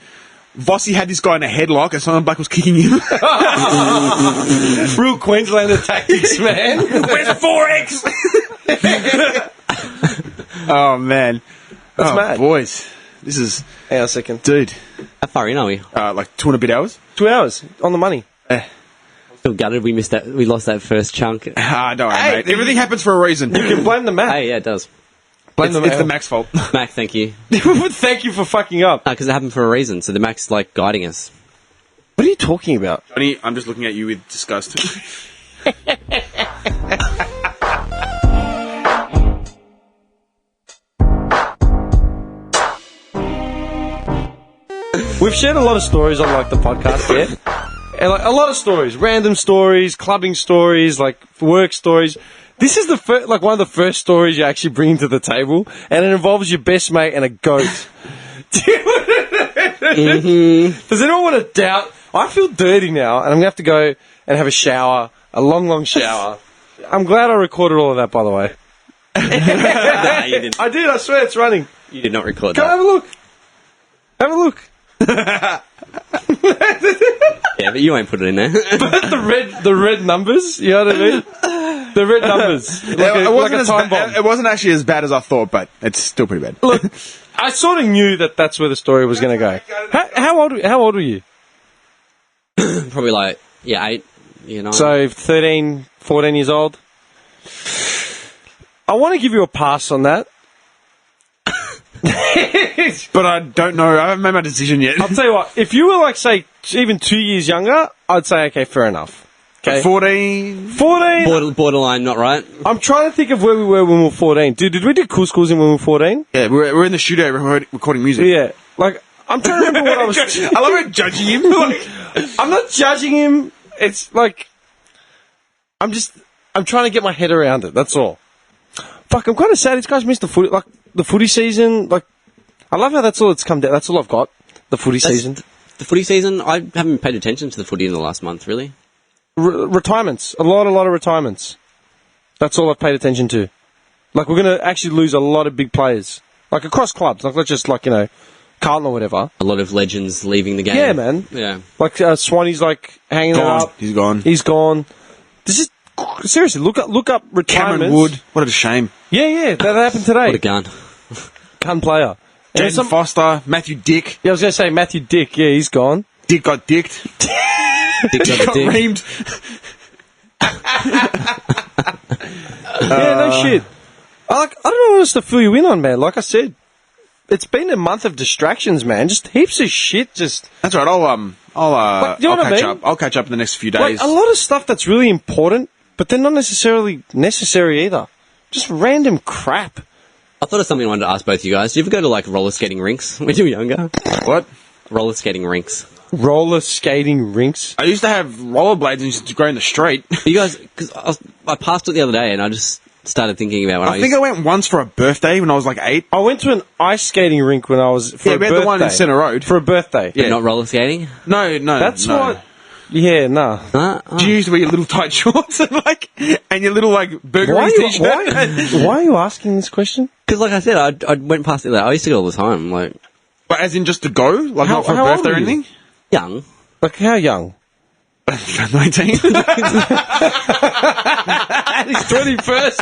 Vossi had this guy in a headlock, and Simon Black was kicking him. Real Queenslander tactics, man. Where's the 4X? Oh, man. That's mad. Boys. This is... Hang on a second. Dude. How far in are we? Like 2 and a bit hours? 2 hours on the money. Still gutted. We missed that. We lost that first chunk. Don't worry, Hey, mate. Everything happens for a reason. You can blame the Mac. Hey, yeah, it does. Blame It's the Mac's fault. Mac, thank you. Thank you for fucking up. Because it happened for a reason. So the Mac's like guiding us. What are you talking about? Johnny, I'm just looking at you with disgust. We've shared a lot of stories on like the podcast, yeah, and like a lot of stories, random stories, clubbing stories, like work stories. This is the like one of the first stories you actually bring to the table, and it involves your best mate and a goat. Does anyone want to doubt? I feel dirty now, and I'm gonna have to go and have a shower, a long shower. I'm glad I recorded all of that, by the way. Nah, you didn't. I did. I swear it's running. You did not record Come that. have a look. Have a look. Yeah, but you won't put it in there. the red numbers, you know what I mean? The red numbers. Like a time bomb. It wasn't actually as bad as I thought, but it's still pretty bad. Look, I sort of knew that that's where the story was going to go. How old were you? Probably like, 8, So 13, 14 years old. I want to give you a pass on that. But I don't know. I haven't made my decision yet. I'll tell you what, if you were like, say, even 2 years younger, I'd say, okay, fair enough. Okay. 14. 14? Borderline, not right. I'm trying to think of where we were when we were 14. Dude, did we do cool schools when we were 14? Yeah, we're in the studio recording music. Yeah. Like, I'm trying to remember what I was... I love it judging him. Like, I'm not judging him. It's like... I'm trying to get my head around it, that's all. Fuck, I'm kind of sad these guys missed the footy season. Like, I love how that's all it's come down. That's all I've got. The footy season. The footy season, I haven't paid attention to the footy in the last month, really. Retirements. A lot of retirements. That's all I've paid attention to. Like, we're going to actually lose a lot of big players. Like, across clubs. Like, not just, like, Carlton or whatever. A lot of legends leaving the game. Yeah, man. Yeah. Like, Swanee's, like, hanging it up. He's gone. He's gone. This is... Seriously, look up retirements. Cameron Wood. What a shame. Yeah, that happened today. What a gun. Gun player. And Jaden Foster, Matthew Dick. Yeah, I was going to say Matthew Dick. Yeah, he's gone. Dick got dicked. Dick got a Got dick. reamed. Yeah, no shit. I don't know what else to fill you in on, man. Like I said, it's been a month of distractions, man. Just heaps of shit. Just That's right. But you know I'll what I catch mean? up. I'll catch up in the next few like days. a lot of stuff that's really important, but they're not necessarily necessary either. Just random crap. I thought of something I wanted to ask both you guys. Did you ever go to like roller skating rinks when you were younger? What? Roller skating rinks. Roller skating rinks. I used to have rollerblades and used to go in the street. You guys, because I passed it the other day and I just started thinking about when I think I went once for a birthday when I was like 8. I went to an ice skating rink when I was for Yeah, a we birthday. had the one in Centre Road. For a birthday. Yeah. not roller skating. No. That's no. what... Yeah, nah. Do you used to wear your little tight shorts and your little like Why burgery are, you, t-shirt? why are you asking this question? Because like I said, I went past it. Like, I used to go all the time. Like But as in just to go, like How- not for a how old birthday or were you? anything. young. Like, how young? 19. At his 21st.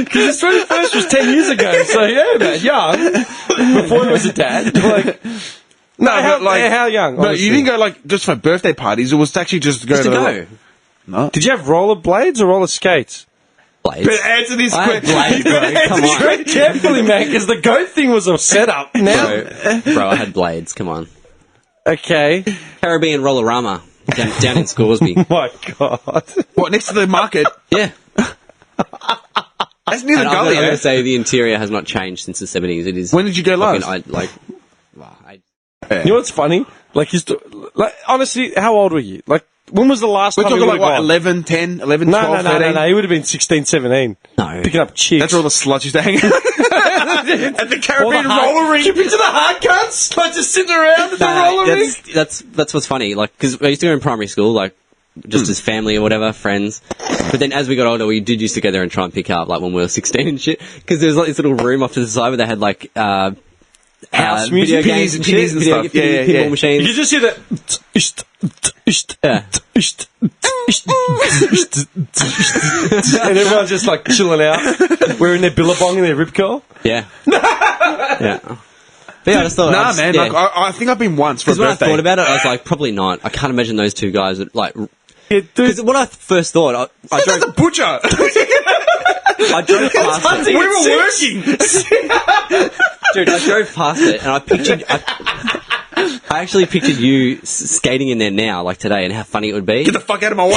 Because his 21st was 10 years ago. So, yeah, man, young. Before he was a dad. Like, no, how young? No, honestly? you didn't go like just for birthday parties. It was actually just to go Just to to go. No. Did you have roller blades or roller skates? Blades. But answer this I had question. blades, bro. Come on. Tread carefully, man, because the goat thing was a setup. Now, Bro, I had blades. Come on. okay. Caribbean Rollerama down in Scoresby. My God. What, next to the market? Yeah. That's near the And I'm gully, going eh? to say the interior has not changed since the 70s. It is. When did you go fucking- last? Wow, You know what's funny? Like, honestly, how old were you? Like, when was the last We're time talking you like, would've what, gone? 11, 10, 11, No, 12, no, 13? no. He would have been 16, 17. No. Picking up chicks. That's where all the sluts used to hang out. At the Caribbean All the hard- roller rink. You picture the hard cunts? Like, just sitting around at the roller rink? That's what's funny. Like, because I used to go in primary school, like, just as family or whatever, friends. But then as we got older, we did used to go there and try and pick up, like, when we were 16 and shit. Because there was, like, this little room off to the side where they had, like, House video music, games and pennies and stuff. Yeah, pinball yeah. machines. You just hear that. Yeah. And everyone's just like chilling out, wearing their billabong and their rip curl. Yeah. Yeah. But yeah, I just thought... Nah, man. Yeah. Like, I think I've been once for a Because when I birthday. thought about it, I was like, probably not. I can't imagine those two guys would, like... Yeah, dude. Because when I first thought, I That's a drove, butcher. I drove past it. We were working. Dude, I drove past it and I pictured... I actually pictured you skating in there now, like today, and how funny it would be. Get the fuck out of my way.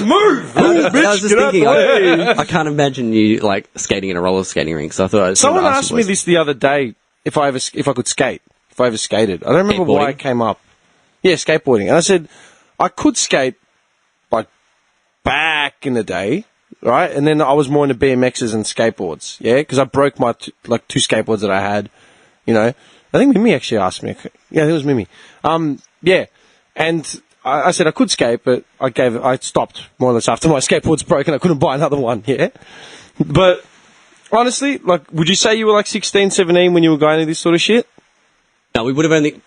Move. I was just thinking, get out the way. I can't imagine you, like, skating in a roller skating rink, so I thought I'd Someone ask asked you me boys. this the other day if I could skate, if I ever skated. I don't remember why Skateboarding? it came up. Yeah, skateboarding. And I said I could skate, like, back in the day, right? And then I was more into BMXs and skateboards, yeah, because I broke my two skateboards that I had, you know. I think Mimi actually asked me. Yeah, it was Mimi. Yeah, and I said I could skate, but I stopped more or less after my skateboard's broken. I couldn't buy another one. Yeah, but honestly, like, would you say you were like 16, 17 when you were going to this sort of shit? No, we would have only...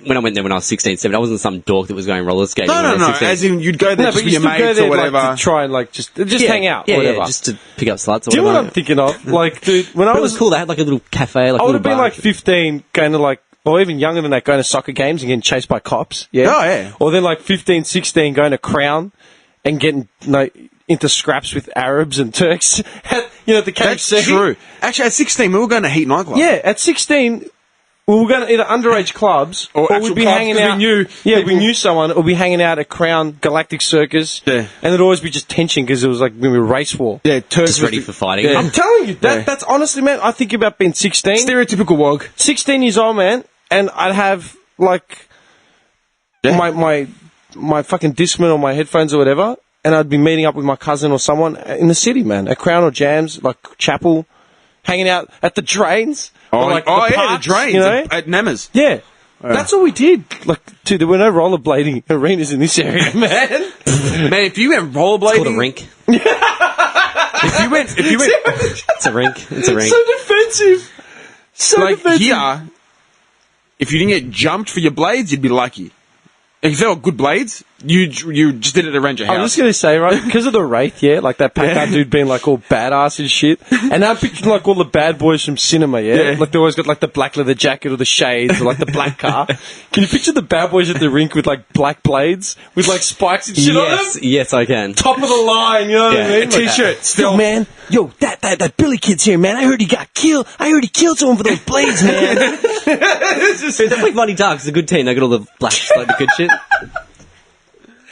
When I went there when I was 16, 17, I wasn't some dork that was going roller skating when I No. was 16. As in, you'd go there No, just but with you your still go mates there or whatever. like, to try and like just hang out Yeah, or whatever. yeah, just to pick up sluts or Do you know whatever. what I'm thinking of? Like, dude, when I But it was was cool. They had like a little cafe, like I a would little have been bar. like 15, going to like, or even younger than that, going to soccer games and getting chased by cops. Yeah. Oh, yeah. Or then like 15, 16, going to Crown and getting into scraps with Arabs and Turks. At, at the That's KFC. true. Actually, at 16, we were going to Heat nightclub. Yeah, at 16, we were going to either underage clubs Or or actual we'd be clubs, hanging 'cause we out. knew Yeah, people- we knew someone, or we'd be hanging out at Crown Galactic Circus. Yeah. And there'd always be just tension because it was like when we were race war. Yeah, Turks just was ready the- for fighting. Yeah. I'm telling you, Yeah. that's honestly, man, I think about being 16. Stereotypical wog. 16 years old, man, and I'd have like my fucking Discman or my headphones or whatever, and I'd be meeting up with my cousin or someone in the city, man, at Crown or Jams, like Chapel, hanging out at the drains. or like yeah, parks, the drains you know? at Nammers. Yeah. That's all we did. Like, dude, there were no rollerblading arenas in this area, man. Man, if you went It's called a rollerblading, rink. if you went, It's a rink. It's a rink. So defensive. So like defensive. here, if you didn't get jumped for your blades, you'd be lucky. If they were good blades, you just did it around your house. I'm just going to say, right, because of the Wraith, yeah, like that Packard dude being like all badass and shit, and I'm picturing like all the bad boys from cinema, yeah? Yeah. Like they always got like the black leather jacket or the shades or like the black car. Can you picture the bad boys at the rink with like black blades with like spikes and shit on Yes, them? yes, I can. Top of the line, you know what I Yeah. mean? A t-shirt, Yo, still. man, that Billy kid's here, man. I heard he got killed. I heard he killed someone for those blades, man. It's like Mighty Ducks. It's a good team. They got all the black, like the good shit.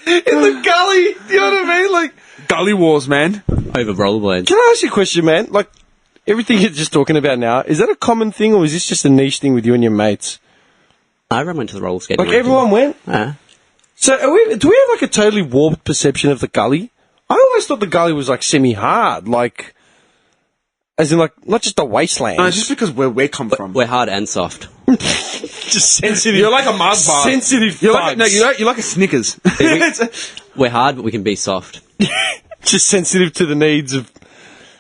In the gully, you know what I mean? Like, Gully wars, man. Over rollerblades. can I ask you a question, man? Like, everything you're just talking about now, is that a common thing or is this just a niche thing with you and your mates? I went to the roller skating Like, rink. everyone went? Yeah. So, do we have like a totally warped perception of the gully? I always thought the gully was like semi-hard, like, as in like, not just a wasteland. No, it's just because where we come from. We're hard and soft. just sensitive. You're like a Mars bar. Sensitive You're like, thugs. you're like a Snickers. We're hard, but we can be soft. Just sensitive to the needs of...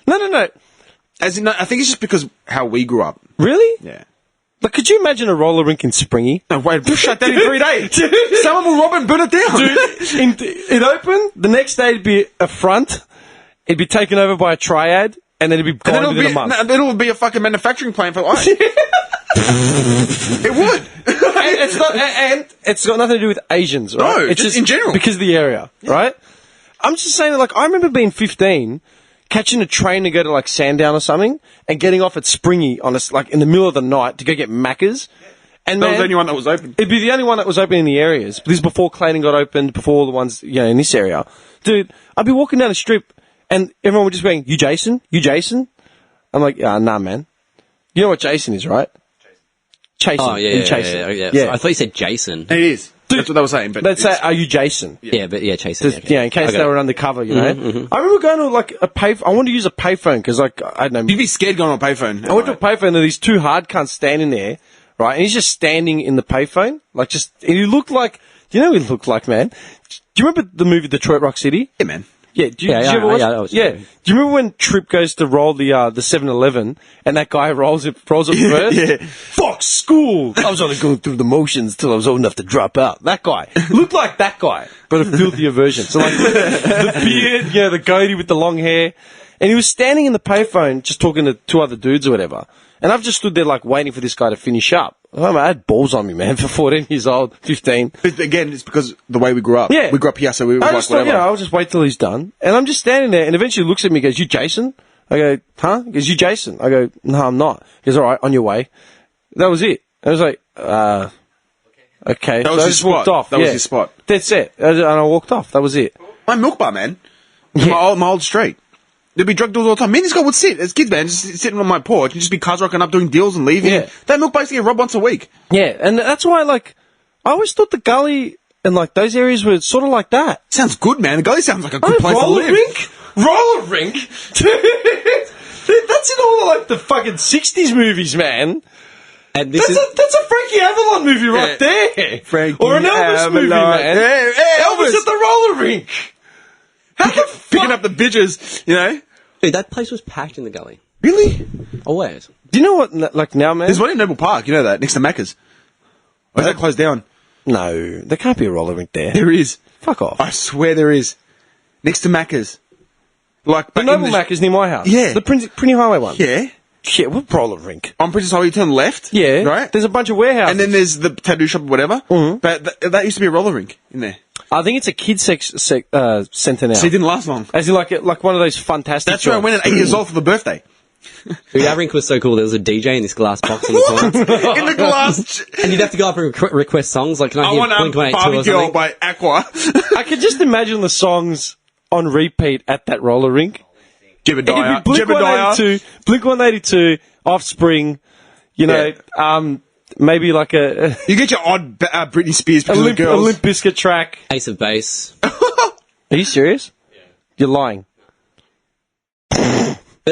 No. As in, no, I think it's just because how we grew up. Really? Yeah. Like, could you imagine a roller rink in Springy? No, wait, shut that in 3 days. Someone will rob and burn it down. Dude, it opened, the next day it'd be a front, it'd be taken over by a triad, and then it'd be And then gone within a month. then it'll be a fucking manufacturing plant for ice. It would. and it's got nothing to do with Asians, right? No, it's just in general. because of the area, right? I'm just saying that, like, I remember being 15, catching a train to go to like Sandown or something, and getting off at Springy on like in the middle of the night to go get Macca's. And That man, was the only one that was open. it'd be the only one that was open in the areas. This is before Clayton got opened, before all the ones in this area. Dude, I'd be walking down the strip, and everyone would just be going, "You Jason? You Jason?" I'm like, nah, man. You know what Jason is, right? Chasing. Oh, yeah, in yeah, chasing. yeah. I thought you said Jason. It is. That's what they were saying. But They'd say, it's- "Are you Jason?" Yeah, but yeah, Jason. Just, in case Okay. they were undercover, you know. I remember going to like a I wanted to use a payphone because, like, I don't know. you'd be scared going on a payphone. I went to a payphone and there these two hard cunts standing there, right? And he's just standing in the payphone, like and he looked like, do you know what he looked like, man? Do you remember the movie Detroit Rock City? Yeah, man. Yeah, did you ever watch it? Yeah. Do you remember when Trip goes to roll the 7-Eleven and that guy rolls it first? Yeah. Fuck school! I was only going through the motions till I was old enough to drop out. That guy. Looked like that guy, but a filthier version. So like the beard, the goatee with the long hair. And he was standing in the payphone just talking to two other dudes or whatever. And I've just stood there like waiting for this guy to finish up. Oh, I had balls on me, man, for 14 years old, 15. But again, it's because the way we grew up. Yeah. We grew up here, so we were I like, just thought, whatever. I'll just wait till he's done. And I'm just standing there, and eventually he looks at me and goes, "You Jason?" I go, "Huh?" He goes, "You Jason?" I go, "No, I'm not." He goes, "All right, on your way." That was it. I was like, okay. That So was I his just walked spot. off. That was Yeah. his spot. That's it. And I walked off. That was it. My milk bar, man. Yeah. My old street. There'd be drug deals all the time. Me and this guy would sit as kids, man, just sitting on my porch and just be cars rocking up doing deals and leaving. Yeah. That milk bar used to get robbed once a week. Yeah, and that's why, like, I always thought the gully and, like, those areas were sort of like that. Sounds good, man. The gully sounds like a good place to roller live. rink? Roller rink? Dude, that's in all, like, the fucking 60s movies, man. And this That's a Frankie Avalon movie right there. Frankie or an Elvis movie, Avalon. man. Hey, Elvis at the roller rink. How the fuck? Picking up the bitches, you know? dude, that place was packed in the gully. Really? Always. Do you know what, like, now, man? There's one in Noble Park, you know that, next to Macca's. Or is that closed down? No, there can't be a roller rink there. There is. Fuck off. I swear there is. Next to Macca's. Like, The back in Noble Mac is near my house. Yeah. The Prinny Highway one. Yeah. Shit, what roller rink? On Princess Highway, you turn left. Yeah. Right? There's a bunch of warehouses. And then there's the tattoo shop or whatever. Mhm. But that used to be a roller rink in there. I think it's a kids centre now. So it didn't last long. As in, like one of those fantastic. That's where I went at 8 years old for the birthday. Dude, that rink was so cool. There was a DJ in this glass box in the corner. In the glass. And you'd have to go up and request songs. Like, can I I hear want Blink 182 or Barbie something? Girl by Aqua. I could just imagine the songs on repeat at that roller rink. Jebediah. It'd be Blink 182, Offspring, you know, maybe like a You get your odd Britney Spears pictures of the girls. Limp Bizkit track. Ace of Base. Are you serious? Yeah. You're lying.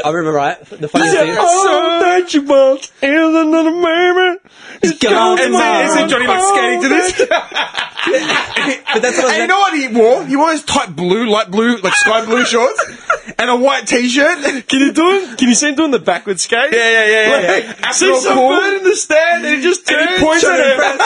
I remember, right? The funniest thing. All that you want is another baby. It's gone And then Johnny like skating to this. But that's what I was And you know what he wore? He wore his tight blue, light blue, like sky blue shorts and a white t-shirt. Can you do it? Can you see him doing the backward skate? Yeah. See Afro some cool. bird in the stand and he just And turns. he points at her. And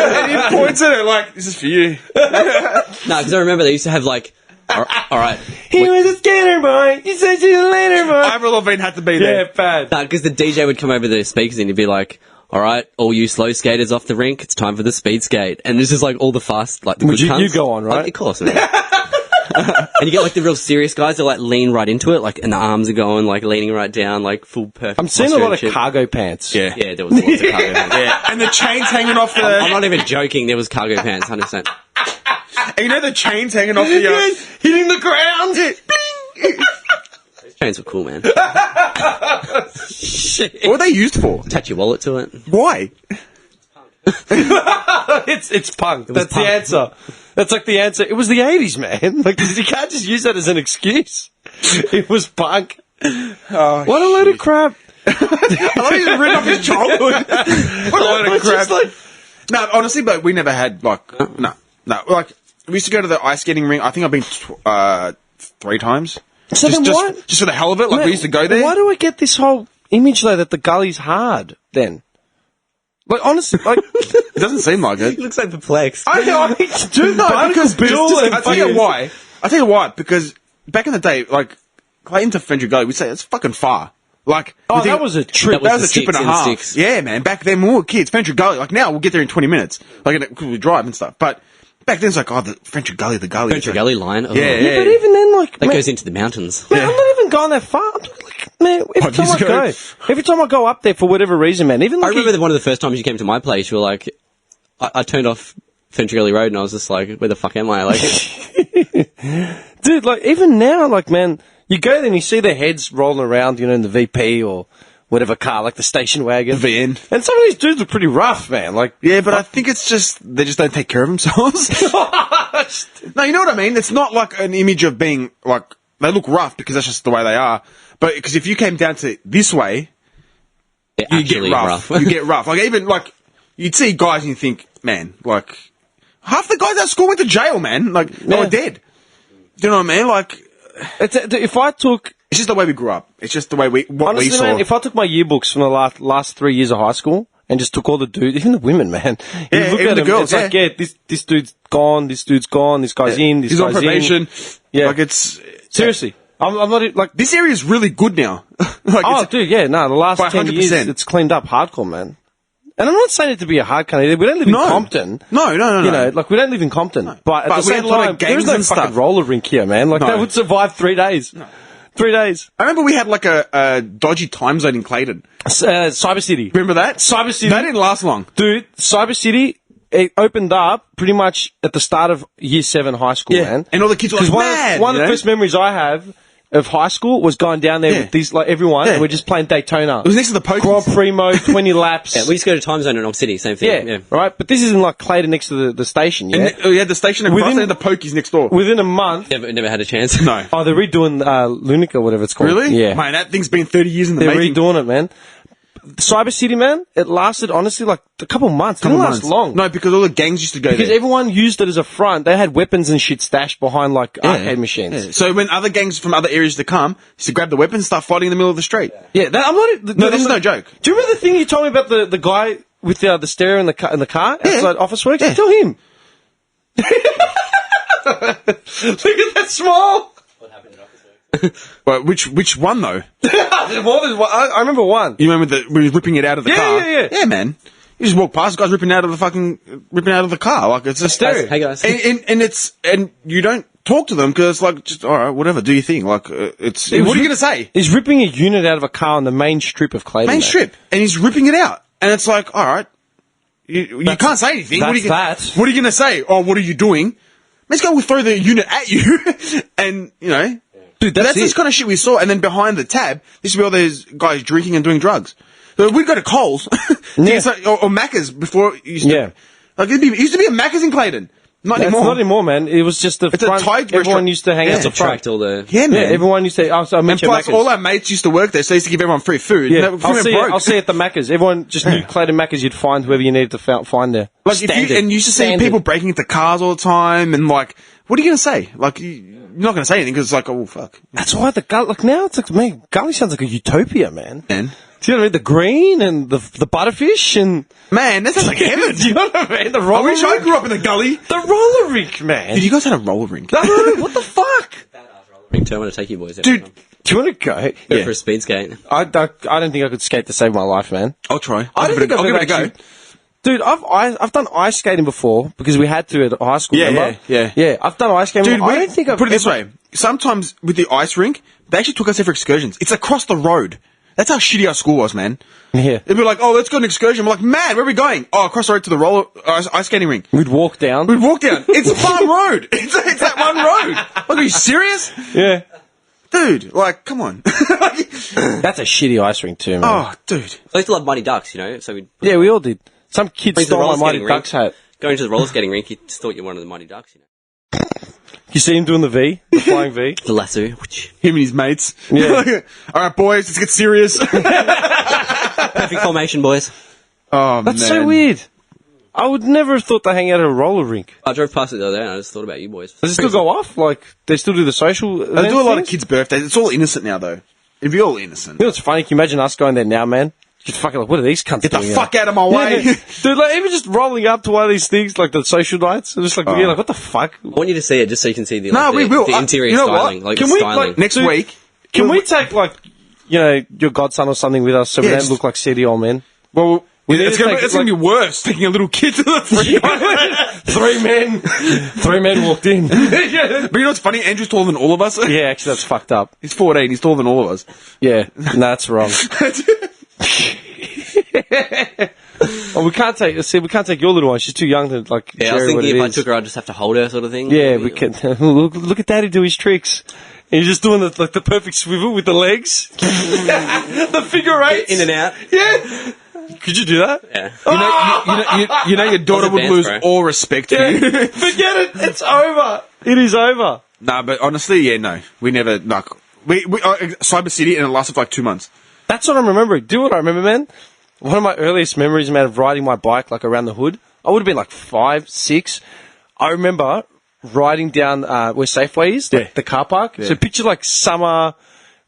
And he points at her like, this is for you. No, because I remember they used to have like, all right. He was a skater boy. He said see you later, boy. Avril Lavigne had to be Yeah, there. bad. No, because the DJ would come over the speakers and he'd be like, all right, all you slow skaters off the rink, it's time for the speed skate. And this is like all the fast, like the Would good you cunts. go on, right? Of course, man. And you get like the real serious guys that like lean right into it, like, and the arms are going, like leaning right down, like full perfect. I'm seeing a posture lot and of shit. cargo pants. Yeah. Yeah, there was lots of cargo pants. Yeah. And the chains hanging off the... I'm not even joking, there was cargo pants, 100%. And you know the chains hanging off the... Hitting the ground. Those chains were cool, man. Shit. What were they used for? Attach your wallet to it. Why? It's punk. That's punk. the answer. That's like the answer. It was the 80s, man. Like, you can't just use that as an excuse. It was punk. Oh, What a load of crap. I thought he was written off his childhood. What a load of It's crap. just like- No, honestly, but we never had, like... No. Like, we used to go to the ice skating rink. I think I've been 3 times. So then why- just for the hell of it, like we used to go there. Why do I get this whole image, though, that the gully's hard, then? Like, honestly, like... It doesn't seem like it. He looks like perplexed. I do No, because Bill and I tell you why. I tell you why. Because back in the day, like Clayton to Fenchurch Gully, we'd say it's fucking far. Like, Oh, we think- that was a trip. That That was the a trip and a sticks in the half. sticks. Yeah, man. Back then, when we were kids, Fenchurch Gully. Like now, we'll get there in 20 minutes. Like, because we drive and stuff. But back then, it's like, oh, the Fenchurch Gully, the gully. Fenchurch Gully line. Oh. Yeah, Yeah, but even then, like... That man, goes into the mountains. man, I'm not even going that far. I'm just like, man, every time I go up there for whatever reason, man, even I like... remember that one of the first times you came to my place, you were like, I turned off Fenchurch Gully Road and I was just like, where the fuck am I? Like, Dude, like, even now, like, man, you go there and you see their heads rolling around, you know, in the VP or whatever car, like the station wagon. VN. And some of these dudes are pretty rough, man. Like, Yeah, but I think it's just they just don't take care of themselves. No, you know what I mean? It's not like an image of being like they look rough because that's just the way they are. But because if you came down to this way, They're you get actually rough. You get rough. Like even like you'd see guys and you think, man, like half the guys at school went to jail, man. Like they were dead. Do you know what I mean? Like if I took, it's just the way we grew up. It's just the way we honestly, saw. man, if I took my yearbooks from the last 3 years of high school and just took all the dudes, even the women, man. You Yeah, look even at the them, girls, it's like, this dude's gone, this dude's gone, this guy's in, this He's guy's on probation. in. Yeah. Like it's Seriously. I'm not, like, this area is really good now. Like oh, it's, dude, yeah, no, the last by 10 years, 100%. it's cleaned up hardcore, man. And I'm not saying it to be a hard country. We don't live in Compton. No. You know, like, we don't live in Compton. But at But the we same had a lot of time, there's gangs no and fucking stuff. roller rink here, man. Like, No. that would survive 3 days. 3 days. I remember we had like a dodgy time zone in Clayton. Cyber City. Remember that? Cyber City. That didn't last long. Dude, Cyber City, it opened up pretty much at the start of year 7 high school, man. And all the kids were like, Because mad, one of you the know? first memories I have of high school was going down there Yeah. with these, like, everyone, Yeah. and we're just playing Daytona. It was next to the Grand Pokies. Prix mode, 20 laps. Yeah, we used to go to Time Zone in Old City, same thing. Yeah, right? But this isn't like Clayton next to the station, yeah? And we had the station across Within- and the Pokies next door. Within a month. Never had a chance. No. Oh, they're redoing Lunica, whatever it's called. Really? Yeah. Man, that thing's been 30 years in the They're making. redoing it, man. Cyber City, man, it lasted, honestly, like a couple months. It didn't last long. No, because all the gangs used to go Because there. everyone used it as a front. They had weapons and shit stashed behind, like, arcade machines. Yeah. So when other gangs from other areas to come, used to grab the weapons and start fighting in the middle of the street. Yeah, that, I'm not. No, this is no joke. Do you remember the thing you told me about the guy with the stereo in the car Yeah. outside Office Works? Yeah. Tell him. Look at that smile. But which one though? More than one. I remember one. You remember when he was ripping it out of the Yeah, car? yeah. Yeah, man. You just walk past, guys ripping out of the car. Like it's a stereo. Hey guys. and you don't talk to them because it's like just all right, whatever, do your thing. Like it's what are you gonna say? He's ripping a unit out of a car on the main strip of Clayton. Main man. strip, and he's ripping it out, and it's like all right, you can't say anything. What are you that's that. What are you gonna say? Oh, what are you doing? Let's go. We'll throw the unit at you, and you know. Dude, That's it. this kind of shit we saw, and then behind the tab, this would be all those guys drinking and doing drugs. So we'd go to Coles, to get some- or Macca's before it used to. Yeah. Like it used to be a Macca's in Clayton. Not It's anymore. not anymore, man. It was just the It's a front. Thai Everyone restaurant. used to hang Yeah. out the front. Attract all the. Yeah, Yeah, man. everyone used to. Oh, so I And mentioned plus, Macca's. all our mates used to work there, so they used to give everyone free food. Yeah, And they were fucking broke. I'll see it at the Macca's. Everyone just knew Clayton Macca's. You'd find whoever you needed to find there. Like if you, and you used to see Standard. people breaking into cars all the time, and like, what are you gonna say? Like, you're not gonna say anything because it's like, oh fuck, That's why the gully. Like now, it's like man, gully sounds like a utopia, man. man. Do you know what I mean? The green and the butterfish and Man, that sounds like heaven. do you know what I mean? The I roller wish I rink. grew up in the gully. The roller rink, man. Dude, you guys had a roller rink. No, what the fuck? Ring I want to take you boys. every Dude, time. Do you want to go? Go for a speed skate. I don't think I could skate to save my life, man. I'll try. I don't think I've I'll give ever it a go. actually- Dude, I've done ice skating before because we had to at high school. Yeah, remember? yeah. I've done ice skating. Dude, I don't think I've put it this ever- way. Sometimes with the ice rink, they actually took us there for excursions. It's across the road. That's how shitty our school was, man. Yeah, They'd be like, oh, let's go on an excursion. I'm like, man, where are we going? Oh, across the road to the ice skating rink. we'd walk down. We'd walk down. It's a farm road. It's that one road. Like, are you serious? Yeah, Dude, like, come on. that's a shitty ice rink too, man. Oh, dude. I used to love Mighty Ducks, you know. So we Yeah, we all did. Some kid Went to the stole my roller Mighty skating Ducks hat. going to the roller skating rink. You just thought you were one of the Mighty Ducks, you know. You see him doing the V, the flying V. The lasso. Him and his mates. Yeah. All right, boys, let's get serious. Perfect formation, boys. Oh, That's man. so weird. I would never have thought they hang out at a roller rink. I drove past it the other day and I just thought about you boys. Does it still go off? Like, they still do the social They do a lot of things? kids' birthdays. It's all innocent now, though. It'd be all innocent. You know what's funny? Can you imagine us going there now, man? Just fucking like, what are these cunts Get the doing? fuck out of my way. Yeah, dude, like, even just rolling up to one of these things, like the social nights, it's just like, yeah, like, what the fuck? I want you to see it just so you can see the, No, like, we the, will. the interior You know what? styling. Like Can the we, styling. like, Next Dude, week. Can we take, like, you know, your godson or something with us so we Yeah, don't just- look like city old men? Well, need it's to going take, to be worse taking a little kid to the free Three men walked in. But you know what's funny? Andrew's taller than all of us. Yeah, actually, that's fucked up. He's 14. He's taller than all of us. Yeah, no, that's wrong. Oh, we can't take your little one. She's too young to, like, Yeah, I share was what thinking it if I is. took her, I'd just have to hold her, sort of thing. Yeah, we can. Look at Daddy do his tricks. And you're just doing the perfect swivel with the legs. The figure eights. In and out. Yeah. Could you do that? Yeah. You know your daughter would advanced, lose bro. all respect for Yeah. you. Forget it. It's over. It is over. Nah, but honestly, yeah, no. We never, like, we Cyber City, and it lasted for like 2 months. That's what I'm remembering. Do you know what I remember, man? One of my earliest memories, man, of riding my bike, like, around the hood. I would have been like 5, 6. I remember riding down where Safeway is, like the car park. Yeah. So picture like summer,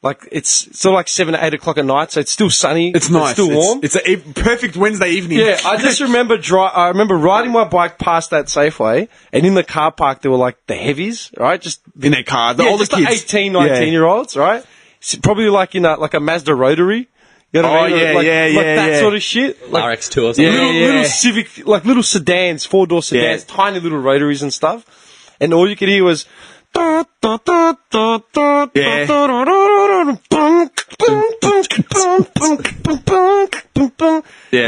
like it's sort of like 7 or 8 o'clock at night, so it's still sunny. It's nice. It's still warm. It's a perfect Wednesday evening. Yeah, I just remember I remember riding my bike past that Safeway, and in the car park there were like the heavies, right? Just in their car. The older just the kids. 18, 19-year-olds, right? Probably like in like a Mazda Rotary. You know what I mean? yeah, like, yeah, like that yeah. sort of shit. Like RX2 or something. little Civic, like little sedans, 4-door sedans, tiny little rotaries and stuff. And all you could hear was. Yeah.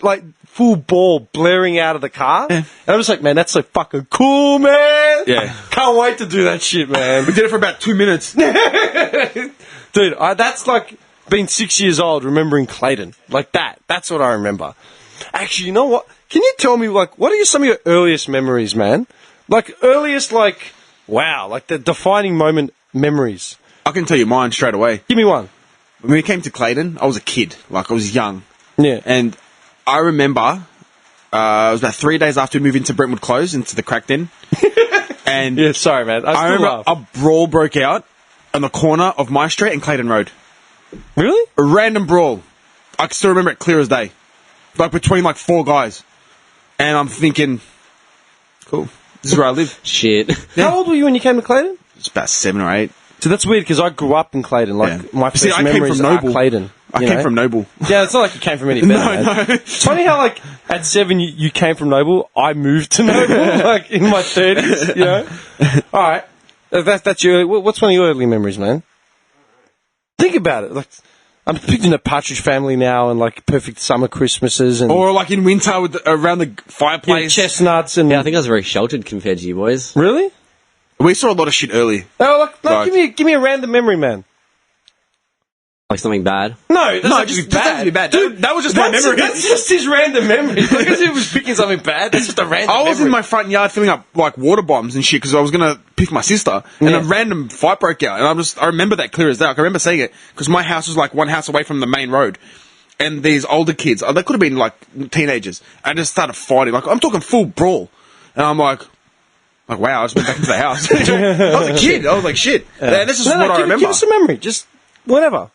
Like full ball blaring out of the car. And I'm just like, man, that's so fucking cool, man. Yeah. Can't wait to do that shit, man. We did it for about 2 minutes. Dude, that's like being 6 years old, remembering Clayton. Like that. That's what I remember. Actually, you know what? Can you tell me, like, what are some of your earliest memories, man? Like, earliest, like, wow, like the defining moment memories. I can tell you mine straight away. Give me one. When we came to Clayton, I was a kid. Like, I was young. Yeah. And I remember, it was about 3 days after we moved into Brentwood Close, into the crack den. And Yeah, sorry, man. I remember a brawl broke out on the corner of my street and Clayton Road. Really? A random brawl. I can still remember it clear as day. Like, between, like, 4 guys. And I'm thinking, cool. This is where I live. Shit. How old were you when you came to Clayton? It's about 7 or 8. So that's weird, because I grew up in Clayton. Like, my first See, I came memories from are Noble. Clayton. I you came know? from Noble. Yeah, it's not like you came from any better, man. It's funny how, like, at 7 you came from Noble, I moved to Noble, like, in my 30s, you know? Alright. That's your... What's one of your early memories, man? Think about it. Like, I'm picturing a Partridge Family now and, like, perfect summer Christmases and... Or, like, in winter with around the fireplace. chestnuts and... Yeah, I think I was very sheltered compared to you boys. Really? We saw a lot of shit early. Oh, Like- give me a random memory, man. Like something bad. No, No, just doesn't be bad. Dude, That was just my memory. That's just his random memory. Like, as if he was picking something bad. That's just a random I was memory. in my front yard filling up, like, water bombs and shit because I was going to pick my sister. And Yeah. a random fight broke out. And I remember that clear as day. Like, I remember seeing it because my house was, like, one house away from the main road. And these older kids, they could have been, like, teenagers. And just started fighting. Like, I'm talking full brawl. And I'm like, wow, I just went back into the house. I was a kid. I was like, shit. And this is what I remember. Give us a memory. Just whatever.